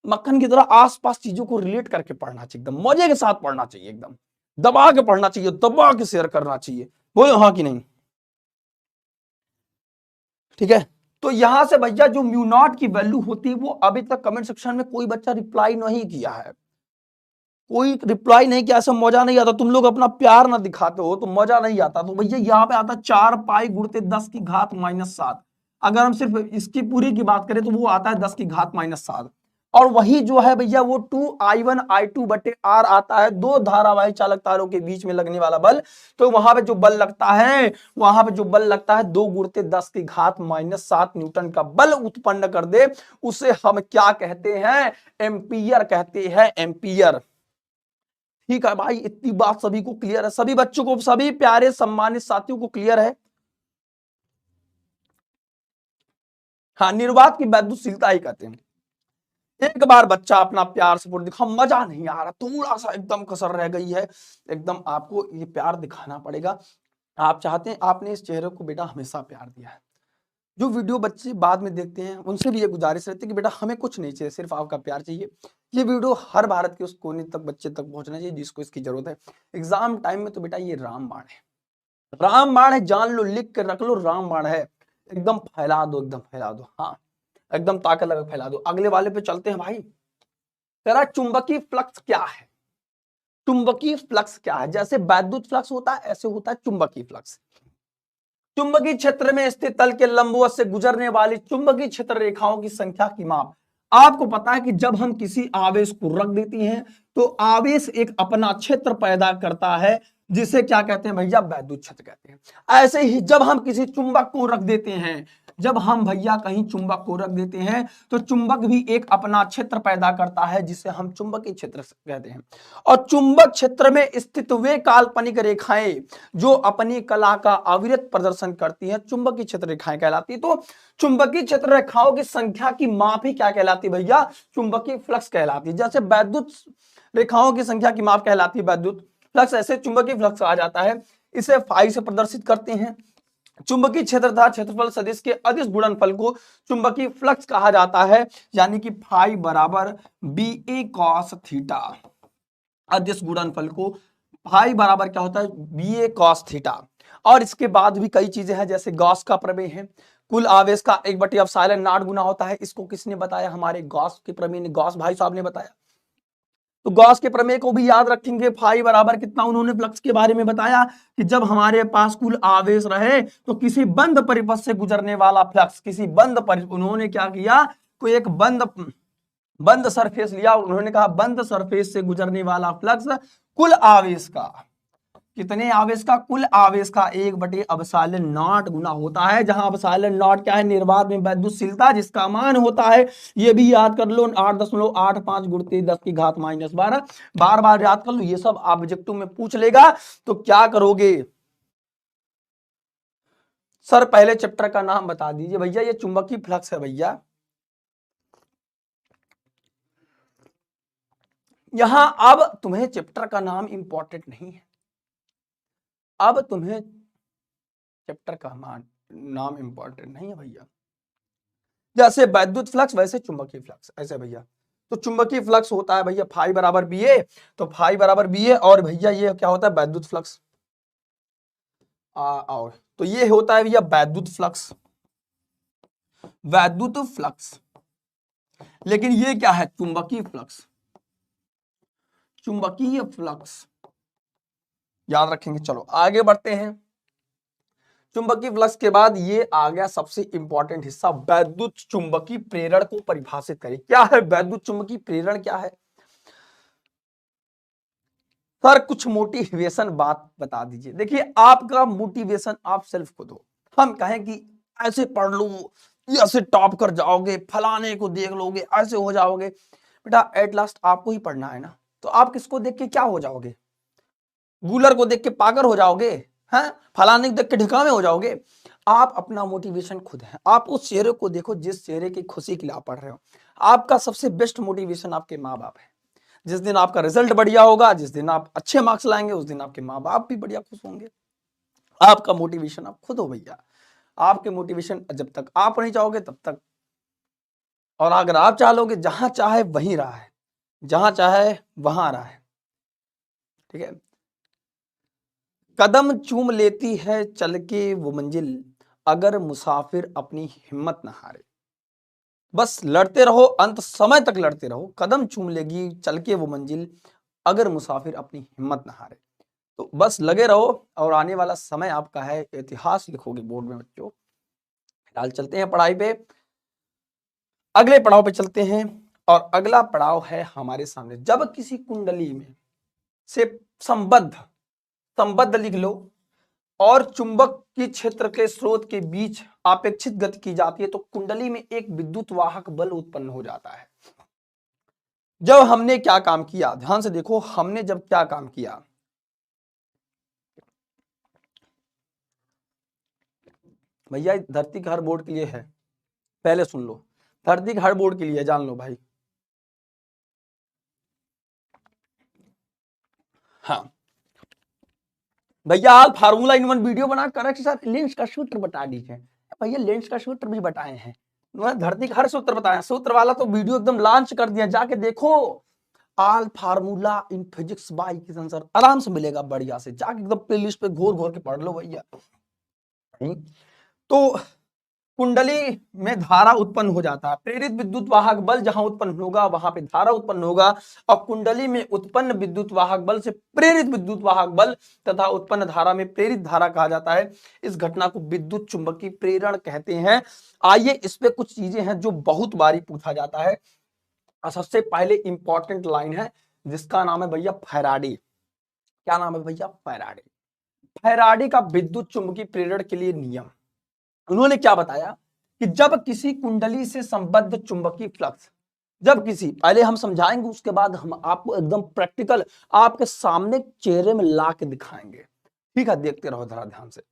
Speaker 1: मक्खन की तरह आसपास चीजों को रिलेट करके पढ़ना चाहिए, एकदम मजे के साथ पढ़ना चाहिए, एकदम दबा के पढ़ना चाहिए, दबा के शेयर करना चाहिए, बोलो हाँ कि नहीं, ठीक है। तो यहां से भैया जो म्यू नॉट की वैल्यू होती है, वो अभी तक कमेंट सेक्शन में कोई बच्चा रिप्लाई नहीं किया है, कोई रिप्लाई नहीं किया, ऐसा मजा नहीं आता, तुम लोग अपना प्यार ना दिखाते हो तो मजा नहीं आता। तो भैया यहाँ पे आता 4 पाई गुणित 10 की घात -7, अगर हम सिर्फ इसकी पूरी की बात करें तो वो आता है 10 की घात -7, और वही जो है भैया वो 2I1 I2 बटे R आता है, 2 धारावाही चालक तारों के बीच में लगने वाला बल। तो वहां पे जो बल लगता है, वहां पे जो बल लगता है 2 गुणित 10 की घात -7 न्यूटन का बल उत्पन्न कर दे, उसे हम क्या कहते हैं, एम्पियर कहते हैं, एम्पियर। ठीक है भाई, इतनी बात सभी को क्लियर है, सभी बच्चों को, सभी प्यारे सम्मानित साथियों को क्लियर है। हाँ निर्वात की वैद्युतशीलता ही कहते हैं। एक बार बच्चा अपना प्यार से पूरा दिखा, मजा नहीं आ रहा, थोड़ा सा एकदम कसर रह गई है, एकदम आपको ये प्यार दिखाना पड़ेगा। आप चाहते हैं, आपने इस चेहरे को बेटा हमेशा प्यार दिया है, जो वीडियो बच्चे बाद में देखते हैं उनसे भी ये गुजारिश रहती है कि बेटा हमें कुछ नहीं चाहिए, सिर्फ आपका प्यार चाहिए। ये वीडियो हर भारत के उस कोने तक बच्चे तक पहुंचना चाहिए जिसको इसकी जरूरत है। एग्जाम टाइम में तो बेटा ये रामबाण है, रामबाण है, जान लो, लिख कर रख लो, रामबाण है, एकदम फैला दो, एकदम फैला दो। हाँ एकदम ताकत लगा फैला दो। अगले वाले पे चलते हैं भाई। कह रहा चुंबकीय फ्लक्स क्या है? चुंबकीय फ्लक्स क्या है? जैसे वैद्युत फ्लक्स होता है ऐसे होता है चुंबकीय फ्लक्स। चुंबकीय क्षेत्र में स्थित तल के लंबवत से गुजरने वाली चुंबकीय क्षेत्र रेखाओं की संख्या की माप। आपको पता है कि जब हम किसी आवेश को रख देती हैं तो आवेश एक अपना क्षेत्र पैदा करता है, जिसे क्या कहते हैं भैया? वैद्युत क्षेत्र कहते हैं। ऐसे ही जब हम किसी चुंबक को रख देते हैं, जब हम भैया कहीं चुंबक को रख देते हैं तो चुंबक भी एक अपना क्षेत्र पैदा करता है, जिसे हम चुंबकीय क्षेत्र कहते हैं। और चुंबक क्षेत्र में स्थित वे काल्पनिक रेखाएं जो अपनी कला का अविरत प्रदर्शन करती हैं, चुंबकीय क्षेत्र रेखाएं कहलाती है। तो चुंबकीय क्षेत्र रेखाओं की संख्या की माप ही क्या कहलाती है भैया? चुंबकीय फ्लक्स कहलाती है। जैसे वैद्युत रेखाओं की संख्या की माप कहलाती है वैद्युत फ्लक्स, ऐसे चुंबकीय फ्लक्स आ जाता है। इसे फाई से प्रदर्शित करते हैं। चुंबकीय क्षेत्र तथा क्षेत्रफल सदिश के अदिश गुणनफल को चुंबकीय फ्लक्स कहा जाता है, यानी कि फाई बराबर बी ए कॉस थीटा। अदिश गुणनफल को फाई बराबर क्या होता है? बी ए कॉस थीटा। और इसके बाद भी कई चीजें हैं, जैसे गॉस का प्रमेय है, कुल आवेश का 1/ε0 गुना होता है। इसको किसने बताया? हमारे गॉस के प्रमेय ने, गॉस भाई साहब ने बताया। तो गॉस के प्रमेय को भी याद रखेंगे। फाई बराबर कितना उन्होंने फ्लक्स के बारे में बताया कि जब हमारे पास कुल आवेश रहे तो किसी बंद परिपथ से गुजरने वाला फ्लक्स, किसी बंद उन्होंने क्या किया? कोई एक बंद सरफेस लिया, उन्होंने कहा बंद सरफेस से गुजरने वाला फ्लक्स कुल आवेश का, कितने आवेश का? कुल आवेश का 1/ε0 गुना होता है, जहां ε0 क्या है? निर्वात में वैद्युतशीलता, जिसका मान होता है, ये भी याद कर लो, 8.85 गुणित 10⁻12। बार बार याद कर लो, ये सब ऑब्जेक्टिव में पूछ लेगा। तो क्या करोगे सर? पहले चैप्टर का नाम बता दीजिए भैया। ये चुंबकीय फ्लक्स है भैया। यहां अब तुम्हें चैप्टर का नाम इंपॉर्टेंट नहीं है, अब तुम्हें चैप्टर का नाम इंपॉर्टेंट नहीं है भैया। जैसे वैद्युत फ्लक्स वैसे चुंबकीय फ्लक्स, ऐसे भैया। तो चुंबकीय फ्लक्स होता है भैया फाई बराबर बी ए, तो फाई बराबर बी ए। और भैया ये क्या होता है? वैद्युत फ्लक्स। और तो ये होता है भैया वैद्युत फ्लक्स, वैद्युत फ्लक्स। लेकिन ये क्या है? चुंबकीय फ्लक्स, चुंबकीय फ्लक्स याद रखेंगे। चलो आगे बढ़ते हैं। चुंबकीय फ्लक्स के बाद ये आ गया सबसे इंपॉर्टेंट हिस्सा, वैद्युत चुंबकीय प्रेरण को परिभाषित करें। क्या है वैद्युत चुंबकीय प्रेरण? क्या है सर? कुछ मोटिवेशन बात बता दीजिए। देखिए, आपका मोटिवेशन आप सेल्फ खुद हो। हम कहें कि ऐसे पढ़ लो, ऐसे टॉप कर जाओगे, फलाने को देख लोगे, ऐसे हो जाओगे। बेटा एट लास्ट आपको ही पढ़ना है ना, तो आप किसको देख के क्या हो जाओगे? गूलर को देख के पागल हो जाओगे? हैं? फलाने को देख के ढिकावे हो जाओगे? आप अपना मोटिवेशन खुद है। आप उस चेहरे को देखो जिस चेहरे की खुशी के लिए आप पढ़ रहे हो। आपका सबसे बेस्ट मोटिवेशन आपके माँ बाप है। जिस दिन आपका रिजल्ट बढ़िया होगा, जिस दिन आप अच्छे मार्क्स लाएंगे, उस दिन आपके माँ बाप भी बढ़िया खुश होंगे। आपका मोटिवेशन आप खुद हो भैया। आपके मोटिवेशन जब तक आप नहीं चाहोगे तब तक, और अगर आप चाहोगे, जहां चाहे वहीं रहा है, जहां चाहे वहां रहा है। ठीक है। कदम चूम लेती है चल के वो मंजिल, अगर मुसाफिर अपनी हिम्मत न हारे। बस लड़ते रहो, अंत समय तक लड़ते रहो। कदम चूम लेगी चल के वो मंजिल, अगर मुसाफिर अपनी हिम्मत न हारे। तो बस लगे रहो, और आने वाला समय आपका है, इतिहास लिखोगे बोर्ड में बच्चों। फिलहाल चलते हैं पढ़ाई पे, अगले पड़ाव पे चलते हैं। और अगला पड़ाव है हमारे सामने, जब किसी कुंडली में से संबद्ध लिख लो, और चुंबक की क्षेत्र के स्रोत के बीच अपेक्षित गति की जाती है, तो कुंडली में एक विद्युत वाहक बल उत्पन्न हो जाता है। जब हमने क्या काम किया, ध्यान से देखो, हमने जब क्या काम किया, भैया धरती का हर बोर्ड के लिए है, पहले सुन लो, धरती का हर बोर्ड के लिए जान लो भाई। हाँ भैया, आप फार्मूला इन वन वीडियो बना कर सर लेंस का सूत्र बता दीजिए। भैया लेंस का सूत्र भी बताए हैं, धरती का हर सूत्र बताया, सूत्र वाला तो वीडियो एकदम लॉन्च कर दिया, जाके देखो। All formula in physics bye Kishan sir, आराम से मिलेगा बढ़िया से, जाके एकदम प्लेलिस्ट पे घोर घोर के पढ़ लो भैया। तो कुंडली में धारा उत्पन्न हो जाता है। प्रेरित विद्युत वाहक बल जहां उत्पन्न होगा वहां पे धारा उत्पन्न होगा, और कुंडली में उत्पन्न विद्युत वाहक बल से प्रेरित विद्युत वाहक बल तथा उत्पन्न धारा में प्रेरित धारा कहा जाता है। इस घटना को विद्युत चुंबकीय प्रेरण कहते हैं। आइए इस पे कुछ चीजें हैं जो बहुत बारी पूछा जाता है। सबसे पहले इंपॉर्टेंट लाइन है जिसका नाम है भैया फैराडे। क्या नाम है भैया? फैराडे। फैराडे का विद्युत चुंबकीय प्रेरण के लिए नियम, उन्होंने क्या बताया कि जब किसी कुंडली से संबद्ध चुंबकीय फ्लक्स, जब किसी, पहले हम समझाएंगे उसके बाद हम आपको एकदम प्रैक्टिकल आपके सामने चेहरे में ला के दिखाएंगे। ठीक है, देखते रहो जरा ध्यान से।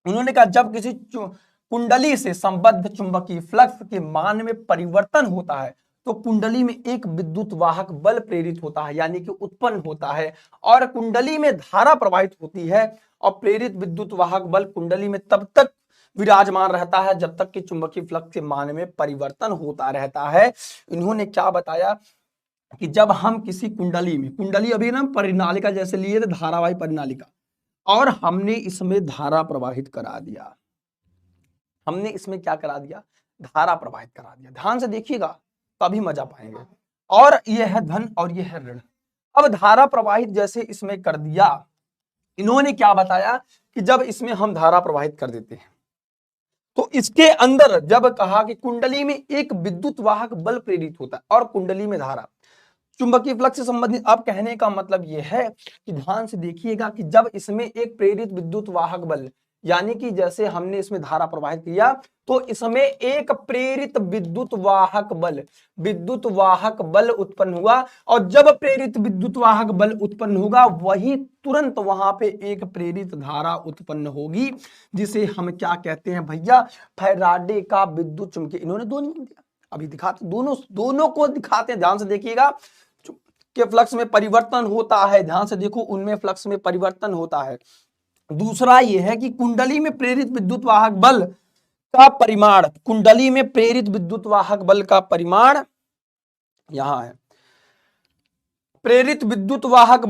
Speaker 1: उन्होंने कहा जब किसी कुंडली से संबद्ध चुंबकीय फ्लक्स के मान में परिवर्तन होता है तो कुंडली में एक विद्युत वाहक बल प्रेरित होता है, यानी कि उत्पन्न होता है, और कुंडली में धारा प्रवाहित होती है, और प्रेरित विद्युत वाहक बल कुंडली में तब तक विराजमान रहता है जब तक कि चुंबकीय फ्लक्स के मान में परिवर्तन होता रहता है। इन्होंने क्या बताया कि जब हम किसी कुंडली में, कुंडली अभी ना परिनालिका जैसे लिए थे, धारावाही परिनालिका, और हमने इसमें धारा प्रवाहित करा दिया, हमने इसमें क्या करा दिया? धारा प्रवाहित करा दिया। ध्यान से देखिएगा तभी मजा पाएंगे। और यह है धन और यह है ऋण। अब धारा प्रवाहित जैसे इसमें कर दिया, इन्होंने क्या बताया कि जब इसमें हम धारा प्रवाहित कर देते हैं तो इसके अंदर जब कहा कि कुंडली में एक विद्युत वाहक बल प्रेरित होता है और कुंडली में धारा, चुंबकीय फ्लक्स से संबंधित, अब कहने का मतलब यह है कि ध्यान से देखिएगा कि जब इसमें एक प्रेरित विद्युत वाहक बल, यानी कि जैसे हमने इसमें धारा प्रवाहित किया तो इसमें एक प्रेरित विद्युत वाहक बल उत्पन्न हुआ, और जब प्रेरित विद्युत वाहक बल उत्पन्न होगा वही तुरंत वहां पे एक प्रेरित धारा उत्पन्न होगी, जिसे हम क्या कहते हैं भैया? फैराडे का विद्युत चुंबकीय। इन्होंने दो नियम दिया, अभी दिखाते, दोनों को दिखाते हैं। ध्यान से देखिएगा के फ्लक्स में परिवर्तन होता है, ध्यान से देखो, उनमें फ्लक्स में परिवर्तन होता है। दूसरा यह है कि कुंडली में प्रेरित विद्युत वाहक बल का परिमाण, कुंडली में प्रेरित विद्युत वाहक बल का परिमाण यहां है। प्रेरित विद्युत वाहक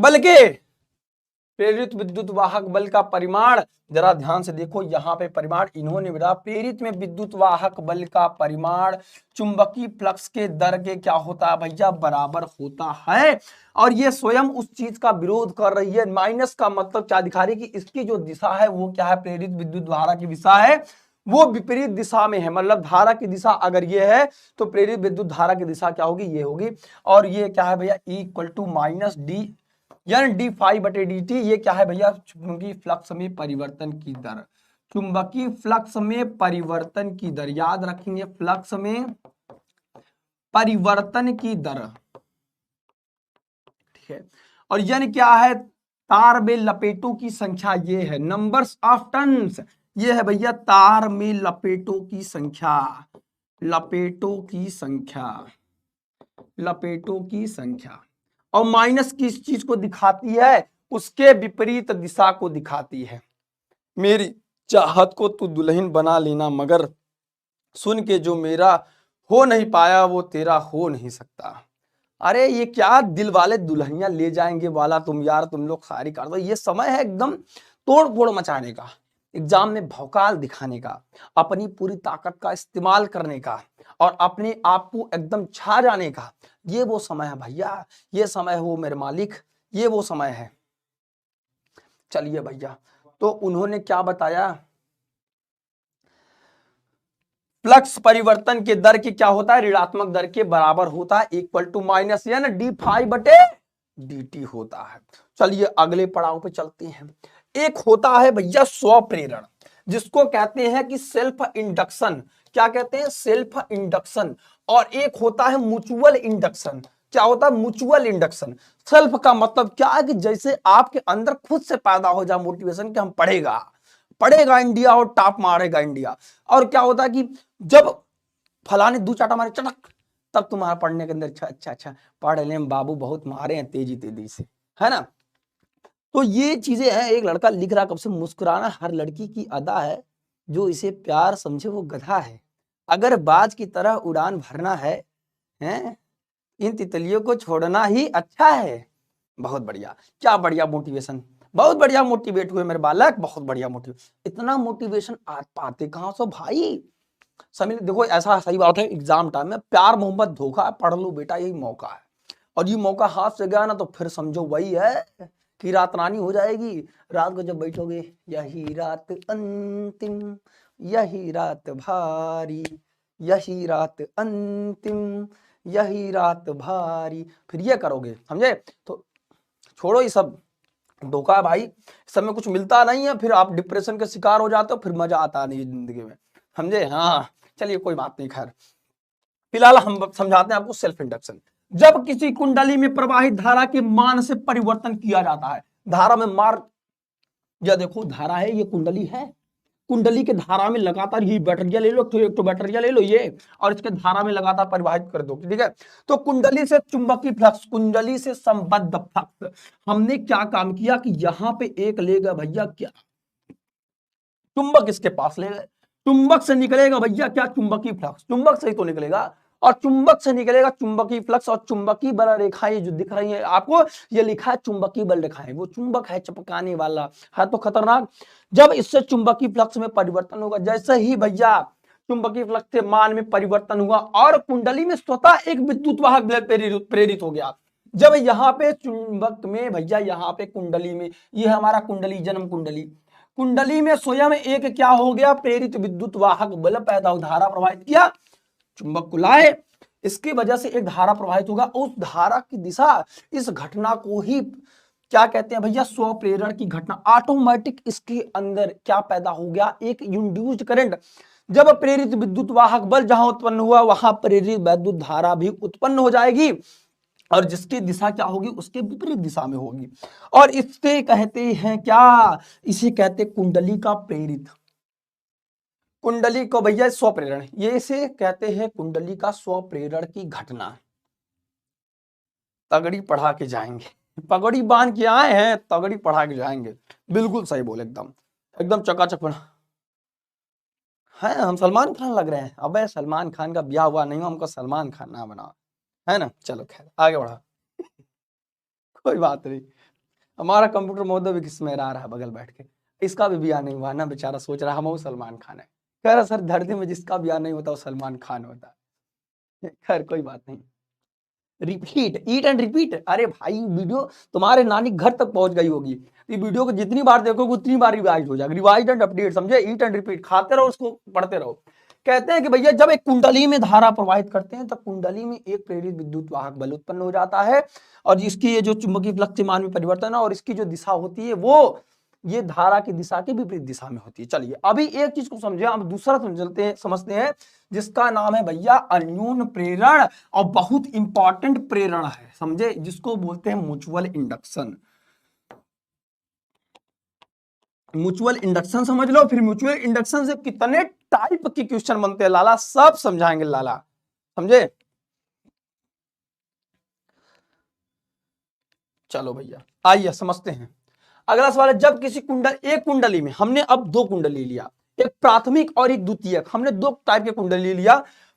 Speaker 1: का परिमाण, जरा ध्यान से देखो यहां पे परिमाण इन्होंने बताया, प्रेरित में विद्युत वाहक बल का परिमाण चुंबकीय फ्लक्स के दर के क्या होता है भैया? बराबर होता है। और ये स्वयं उस चीज का विरोध कर रही है। माइनस का मतलब क्या दिखा रही है कि इसकी जो दिशा है वो क्या है? प्रेरित विद्युत धारा की दिशा है वो विपरीत दिशा में है, मतलब धारा की दिशा अगर ये है तो प्रेरित विद्युत धारा की दिशा क्या होगी? ये होगी। और ये क्या है भैया? E equal to minus D यानी डी फाई बटे डी टी। ये क्या है भैया? चुंबकीय फ्लक्स में परिवर्तन की दर, चुंबकीय फ्लक्स में परिवर्तन की दर, याद रखेंगे, फ्लक्स में परिवर्तन की दर, ठीक है। और यानी क्या है? तार में लपेटों की संख्या, ये है नंबर्स ऑफ टर्न्स, ये है भैया तार में लपेटों की संख्या, लपेटों की संख्या। और माइनस किस चीज को दिखाती है? उसके विपरीत दिशा को दिखाती है। मेरी चाहत को तू दुल्हन बना लेना, मगर सुन के जो मेरा हो नहीं पाया वो तेरा हो नहीं सकता। अरे ये क्या दिल वाले दुल्हनियां ले जाएंगे वाला तुम यार, तुम लोग सारी कर दो। ये समय है एकदम तोड़ फोड़ मचाने का, एग्जाम में भौकाल दिखाने का, अपनी पूरी ताकत का इस्तेमाल करने का, और अपने आप को एकदम छा जाने का। ये वो समय है भैया, ये समय हो मेरे मालिक, ये वो समय है। चलिए भैया, तो उन्होंने क्या बताया? फ्लक्स परिवर्तन के दर की क्या होता है? ऋणात्मक दर के बराबर होता है, इक्वल टू माइनस यानी डी फाई बटे डी टी होता है। चलिए अगले पड़ाव पे चलते हैं। एक होता है भैया स्वप्रेरण, जिसको कहते हैं कि सेल्फ इंडक्शन। क्या कहते हैं? Self induction. और एक होता है म्यूचुअल इंडक्शन। क्या होता है? Mutual induction. सेल्फ का मतलब क्या है? कि जैसे आपके अंदर खुद से पैदा हो जाए मोटिवेशन कि हम पढ़ेगा इंडिया और टॉप मारेगा इंडिया। और क्या होता है कि जब फलाने दो चाटा मारे चटक, तब तुम्हारा पढ़ने के अंदर अच्छा पढ़ ले बाबू, बहुत मारे हैं तेजी से, है ना। तो ये चीजें हैं। एक लड़का लिख रहा कब से, मुस्कुराना हर लड़की की अदा है, जो इसे प्यार समझे वो गधा है, अगर बाज की तरह उड़ान भरना है, इन तितलियों को छोड़ना ही अच्छा है। बहुत बढ़िया, क्या बढ़िया मोटिवेशन, बहुत बढ़िया मोटिवेट हुए मेरे बालक, बहुत बढ़िया मोटिवेशन। इतना मोटिवेशन आज पाते कहां सो भाई? समीर देखो ऐसा सही बात है, एग्जाम टाइम में प्यार मोहब्बत धोखा है, पढ़ लो बेटा यही मौका है, और ये मौका हाथ से गया ना तो फिर समझो वही है कि रात रानी हो जाएगी। रात को जब बैठोगे, यही रात अंतिम, यही रात भारी, यही रात अंतिम, यही रात भारी, फिर ये करोगे, समझे। तो छोड़ो ये सब, धोखा है भाई, इस सब में कुछ मिलता नहीं है, फिर आप डिप्रेशन के शिकार हो जाते हो, फिर मजा आता नहीं जिंदगी में, समझे। हाँ चलिए कोई बात नहीं, खैर फिलहाल हम समझाते हैं आपको सेल्फ इंडक्शन। जब किसी कुंडली में प्रवाहित धारा के मान से परिवर्तन किया जाता है, धारा में मार, या देखो धारा है, ये कुंडली है, कुंडली के धारा में लगातार ये बैटरिया ले लो, एक तो बैटरिया ले लो ये, और इसके धारा में लगातार परिवाहित कर दो, ठीक है। तो कुंडली से चुंबकीय फ्लक्स, कुंडली से संबद्ध फ्लक्स, हमने क्या काम किया कि यहां पे एक ले गया भैया क्या, चुंबक इसके पास ले गए, चुंबक से निकलेगा भैया क्या, चुंबकीय फ्लक्स, चुंबक से ही तो निकलेगा, और चुंबक से निकलेगा चुंबकीय फ्लक्स, और चुंबकीय बल रेखाएं जो दिख रही हैं आपको, ये लिखा है चुंबकीय बल रेखाएं, वो चुंबक है चपकाने वाला है तो खतरनाक। जब इससे चुंबकीय फ्लक्स में परिवर्तन होगा, जैसे ही भैया चुंबकीय फ्लक्स के मान में परिवर्तन हुआ और कुंडली में स्वतः एक विद्युत वाहक प्रेरित हो गया। जब यहाँ पे चुंबक में भैया, यहाँ पे कुंडली में, ये हमारा कुंडली, जन्म कुंडली, कुंडली में स्वयं एक क्या हो गया, प्रेरित विद्युत वाहक बल पैदा हो, धारा प्रवाहित किया, चुंबक को लाए, इसकी वजह से एक धारा प्रवाहित होगा, उस धारा की दिशा, इस घटना को ही क्या कहते हैं भैया, स्वप्रेरण की घटना। ऑटोमेटिक इसके अंदर क्या पैदा हो गया, एक इंड्यूस्ड करंट। जब प्रेरित विद्युत वाहक बल जहां उत्पन्न हुआ, वहां प्रेरित विद्युत धारा भी उत्पन्न हो जाएगी, और जिसकी दिशा क्या होगी, उसके विपरीत दिशा में होगी, और इसके कहते हैं क्या, इसे कहते कुंडली का प्रेरित, कुंडली को भैया स्वप्रेरण, ये इसे कहते हैं कुंडली का स्वप्रेरण की घटना। तगड़ी पढ़ा के जाएंगे, पगड़ी बांध के आए हैं, तगड़ी पढ़ा के जाएंगे, बिल्कुल सही बोले, एकदम एकदम चकाचक पढ़ा है। हम सलमान खान लग रहे हैं, अबे सलमान खान का ब्याह हुआ नहीं हो, हमको सलमान खान ना बना, है ना। चलो खैर आगे बढ़ा कोई बात नहीं। हमारा कंप्यूटर महोदय भी किसमें रहा है बगल बैठ के, इसका भी ब्याह नहीं हुआ ना, बेचारा सोच रहा हम सलमान खान है, कह रहा सर धरती में जिसका ब्याह नहीं होता वो सलमान खान होता है। खैर कोई बात नहीं, रिपीट, ईट एंड रिपीट, अरे भाई वीडियो तुम्हारे नानी घर तक पहुंच गई होगी, ये वीडियो को जितनी बार देखोगे उतनी बार रिवाइज हो जाएगा, रिवाइज एंड अपडेट, समझे, ईट एंड रिपीट, खाते रहो उसको, पढ़ते रहो। कहते हैं कि भैया जब एक कुंडली में धारा प्रवाहित करते हैं, तब कुंडली में एक प्रेरित विद्युत वाहक बल उत्पन्न हो जाता है, और इसकी ये जो चुंबकीय फ्लक्स के मान में परिवर्तन है, और इसकी जो दिशा होती है वो ये धारा की दिशा के विपरीत दिशा में होती है। चलिए अभी एक चीज को समझे, हम दूसरा समझते हैं, जिसका नाम है भैया अन्योन प्रेरण, और बहुत इंपॉर्टेंट प्रेरण है, समझे, जिसको बोलते हैं म्यूचुअल इंडक्शन। म्यूचुअल इंडक्शन समझ लो, फिर म्यूचुअल इंडक्शन से कितने टाइप के क्वेश्चन बनते हैं लाला, सब समझाएंगे लाला, समझे। चलो भैया आइए समझते हैं। अगला सवाल है, जब किसी एक कुंडली में, हमने अब दो कुंडली लिया, एक प्राथमिक और एक द्वितीयक, हमने दो टाइप के कुंडली लिया,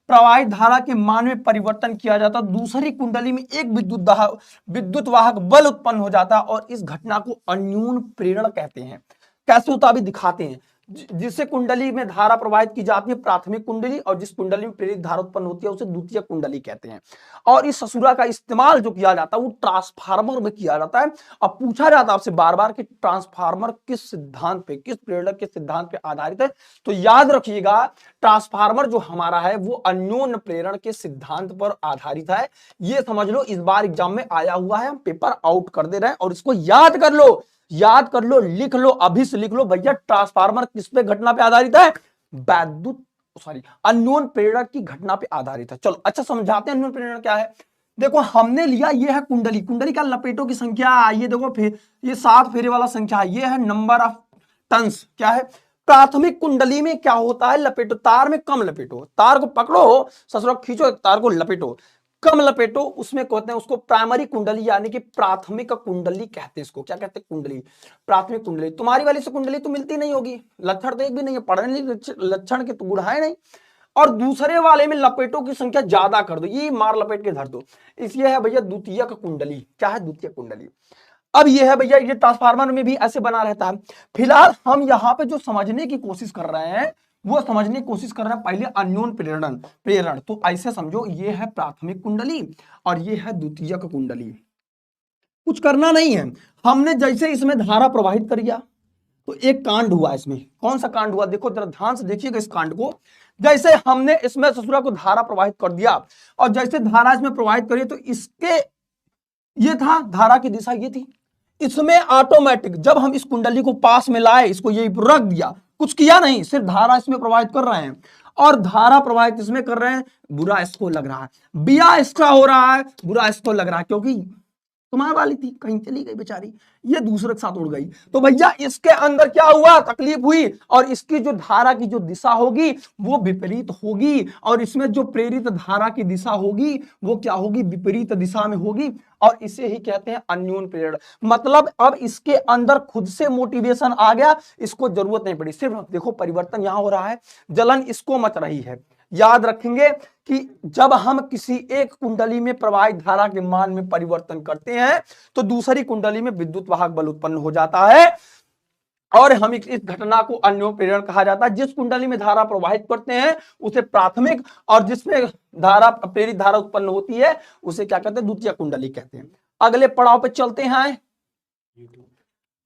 Speaker 1: प्रवाहित धारा के मान में परिवर्तन किया जाता, दूसरी कुंडली में एक विद्युत वाहक बल उत्पन्न हो जाता, और इस घटना को अन्योन प्रेरण कहते हैं। कैसे होता अभी दिखाते हैं। जिससे कुंडली में धारा प्रवाहित की जाती है प्राथमिक कुंडली, और जिस कुंडली में प्रेरित धारा उत्पन्न होती है उसे द्वितीय कुंडली कहते हैं। और इस ससुरा का इस्तेमाल जो किया जाता है वो ट्रांसफार्मर में किया जाता है। अब पूछा जाता है आपसे बार बार कि ट्रांसफार्मर किस सिद्धांत पे, किस प्रेरक के सिद्धांत पे आधारित है, तो याद रखिएगा ट्रांसफार्मर जो हमारा है वो अन्योन प्रेरण के सिद्धांत पर आधारित है। ये समझ लो, इस बार एग्जाम में आया हुआ है, हम पेपर आउट कर दे रहे हैं, और इसको याद कर लो, याद कर लो, लिख लो, अभी से लिख लो भैया, ट्रांसफार्मर किस पे घटना पे आधारित है, अन्योन प्रेरण की घटना पे आधारित है। चलो अच्छा समझाते हैं अन्योन प्रेरण क्या है। देखो हमने लिया, ये है कुंडली, कुंडली का लपेटों की संख्या, ये देखो फिर ये 7 फेरे वाला संख्या, ये है नंबर ऑफ टर्न्स, क्या है। प्राथमिक कुंडली में क्या होता है, लपेटो, तार में कम लपेटो, तार को पकड़ो ससुरा, खींचो, तार को लपेटो, कम लपेटो, उसमें कहते हैं उसको प्राइमरी कुंडली, यानी कि प्राथमिक कुंडली कहते हैं। इसको क्या कहते हैं, कुंडली, प्राथमिक कुंडली। तुम्हारी वाली से कुंडली तो मिलती नहीं होगी, लक्षण तो एक भी नहीं है, पढ़ने लक्षण के तो गुण है नहीं। और दूसरे वाले में लपेटों की संख्या ज्यादा कर दो, ये मार लपेट के धर दो, इसलिए है भैया द्वितीयक कुंडली। क्या है, द्वितीयक कुंडली। अब ये है भैया, ये ट्रांसफार्मर में भी ऐसे बना रहता है। फिलहाल हम यहाँ पे जो समझने की कोशिश कर रहे हैं वो समझने की कोशिश कर रहा है पहले अन्योन प्रेरण प्रेरण। तो ऐसे समझो ये है प्राथमिक कुंडली और ये है द्वितीयक कुंडली। कुछ करना नहीं है, हमने जैसे इसमें धारा प्रवाहित कर दिया तो एक कांड हुआ इसमें। कौन सा कांड हुआ, देखो जरा ध्यान से देखिएगा इस कांड को। जैसे हमने इसमें ससुरा को धारा प्रवाहित कर दिया और जैसे धारा इसमें प्रवाहित करी तो इसके ये था, धारा की दिशा ये थी, इसमें ऑटोमेटिक जब हम इस कुंडली को पास में लाए, इसको ये रख दिया, कुछ किया नहीं, सिर्फ धारा इसमें प्रवाहित कर रहे हैं और धारा प्रवाहित इसमें कर रहे हैं, बुरा इसको लग रहा है, बिया इसका हो रहा है, बुरा इसको लग रहा है, क्योंकि तुम्हारे वाली थी कहीं चली गई बेचारी, ये दूसरे के साथ उड़ गई। तो भैया इसके अंदर क्या हुआ, तकलीफ हुई और इसकी जो धारा की जो दिशा होगी वो विपरीत होगी और इसमें जो प्रेरित धारा की दिशा होगी वो क्या होगी, विपरीत दिशा में होगी और इसे ही कहते हैं अन्योन प्रेरण। मतलब अब इसके अंदर खुद से मोटिवेशन आ गया, इसको जरूरत नहीं पड़ी, सिर्फ देखो परिवर्तन यहां हो रहा है, जलन इसको मच रही है। याद रखेंगे कि जब हम किसी एक कुंडली में प्रवाहित धारा के मान में परिवर्तन करते हैं तो दूसरी कुंडली में विद्युत वाहक बल उत्पन्न हो जाता है और हम इस घटना को अन्योन प्रेरण कहा जाता है। जिस कुंडली में धारा प्रवाहित करते हैं उसे प्राथमिक और जिसमें धारा प्रेरित धारा उत्पन्न होती है उसे क्या कहते हैं, द्वितीय कुंडली कहते हैं। अगले पड़ाव पे चलते हैं,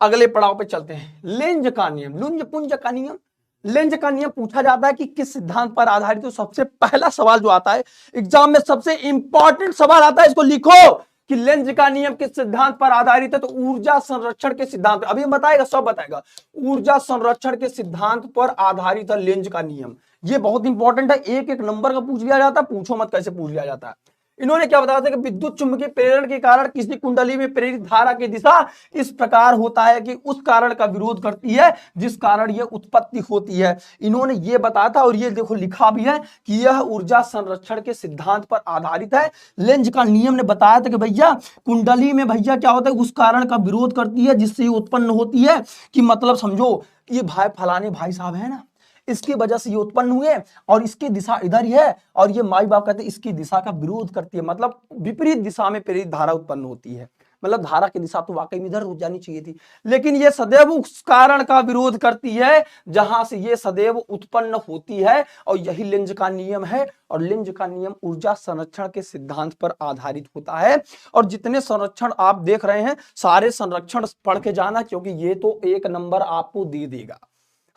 Speaker 1: अगले पड़ाव पे चलते हैं, लेंज का नियम, लुंज पुंज का नियम। लेंज का नियम पूछा जाता है कि किस सिद्धांत पर आधारित, तो सबसे पहला सवाल जो आता है एग्जाम में, सबसे इंपॉर्टेंट सवाल आता है, इसको लिखो कि लेंज का नियम किस सिद्धांत पर आधारित है, तो ऊर्जा संरक्षण के सिद्धांत, अभी बताएगा, सब बताएगा, ऊर्जा संरक्षण के सिद्धांत पर आधारित है लेंज का नियम। ये बहुत इंपॉर्टेंट है, एक एक नंबर का पूछ लिया जाता है, पूछो मत कैसे पूछ लिया जाता है। इन्होंने क्या बताया था कि विद्युत चुंबकीय प्रेरण के कारण किसी कुंडली में प्रेरित धारा की दिशा इस प्रकार होता है कि उस कारण का विरोध करती है जिस कारण यह उत्पत्ति होती है। इन्होंने ये बताया था और ये देखो लिखा भी है कि यह ऊर्जा संरक्षण के सिद्धांत पर आधारित है। लेंज का नियम ने बताया था कि भैया कुंडली में भैया क्या होता है, उस कारण का विरोध करती है जिससे ये उत्पन्न होती है, कि मतलब समझो ये भाई फलाने भाई साहब है ना, इसकी वजह से ये उत्पन्न हुए और इसकी दिशा इधर ही है और ये माई बाप कहते हैं इसकी दिशा का विरोध करती है, मतलब विपरीत दिशा में प्रेरित धारा उत्पन्न होती है। मतलब धारा की दिशा तो वाकई में इधर हो जानी चाहिए थी, लेकिन ये सदैव उस कारण का विरोध करती है जहां से ये सदैव उत्पन्न होती है और यही लेंज का नियम है। और लेंज का नियम ऊर्जा संरक्षण के सिद्धांत पर आधारित होता है। और जितने संरक्षण आप देख रहे हैं सारे संरक्षण पढ़ के जाना, क्योंकि ये तो एक नंबर आपको दे देगा,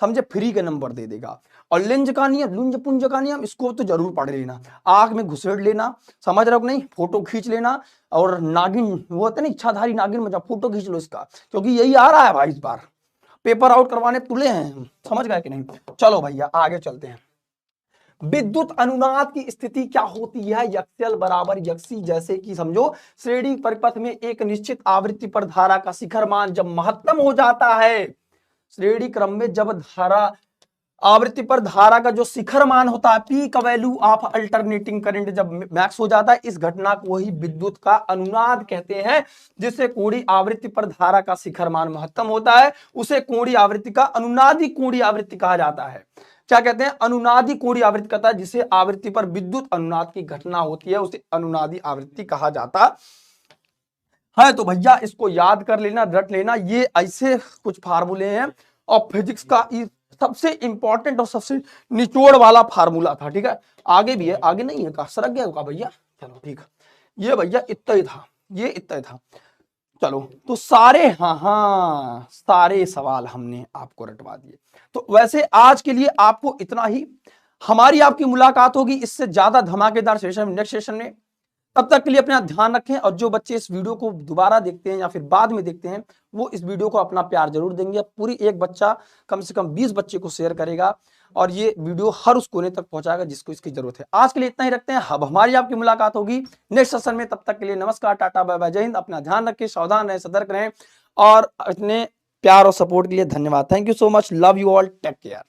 Speaker 1: समझे, फ्री के नंबर दे देगा। और लेंज का नियम, लुंज पुंज का नियम, इसको तो जरूर पढ़ लेना, आंख में घुसेड़ लेना, समझ रहे हो नहीं, फोटो खींच लेना और नागिन वो होता है ना इच्छाधारी नागिन में फोटो खींच लो इसका, क्योंकि यही आ रहा है भाई, इस बार पेपर आउट करवाने तुले हैं, समझ गए कि नहीं। चलो भैया आगे चलते हैं। विद्युत अनुनाद की स्थिति क्या होती है, यक्सल बराबर यक्सी, जैसे कि समझो श्रेणी परिपथ में एक निश्चित आवृत्ति पर धारा का शिखर मान जब महत्तम हो जाता है, श्रेणी क्रम में जब धारा आवृत्ति पर धारा का जो शिखर मान होता है, peak value of alternating current जब मैक्स हो जाता है, इस घटना को ही विद्युत का अनुनाद कहते हैं। जिससे कोणीय आवृत्ति पर धारा का शिखर मान महत्तम होता है उसे कोणीय आवृत्ति का अनुनादी कोणीय आवृत्ति कहा जाता है। क्या कहते हैं, अनुनादी कोणीय आवृत्ति कहता है जिसे आवृत्ति पर विद्युत अनुनाद की घटना होती है उसे अनुनादी आवृत्ति कहा जाता है। तो भैया इसको याद कर लेना, रट लेना, ये ऐसे कुछ फार्मूले हैं और फिजिक्स का सबसे इंपॉर्टेंट और सबसे निचोड़ वाला फार्मूला था। ठीक है, आगे भी है, आगे नहीं है, कहा सरक गया होगा भैया, चलो ठीक है, ये भैया इतना ही था, ये इतना ही था। चलो तो सारे हाँ सारे सवाल हमने आपको रटवा दिए। तो वैसे आज के लिए आपको इतना ही, हमारी आपकी मुलाकात होगी इससे ज्यादा धमाकेदार सेशन नेक्स्ट सेशन में। तब तक के लिए अपना ध्यान रखें और जो बच्चे इस वीडियो को दोबारा देखते हैं या फिर बाद में देखते हैं वो इस वीडियो को अपना प्यार जरूर देंगे। पूरी एक बच्चा कम से कम 20 बच्चे को शेयर करेगा और ये वीडियो हर उस कोने तक पहुंचाएगा जिसको इसकी जरूरत है। आज के लिए इतना ही रखते हैं, अब हमारी आपकी मुलाकात होगी नेक्स्ट सेशन में। तब तक के लिए नमस्कार, टाटा, बाय बाय, जय हिंद। अपना ध्यान रखें, सावधान रहें, सतर्क रहें और इतने प्यार और सपोर्ट के लिए धन्यवाद। Thank you so much, love you all, take care.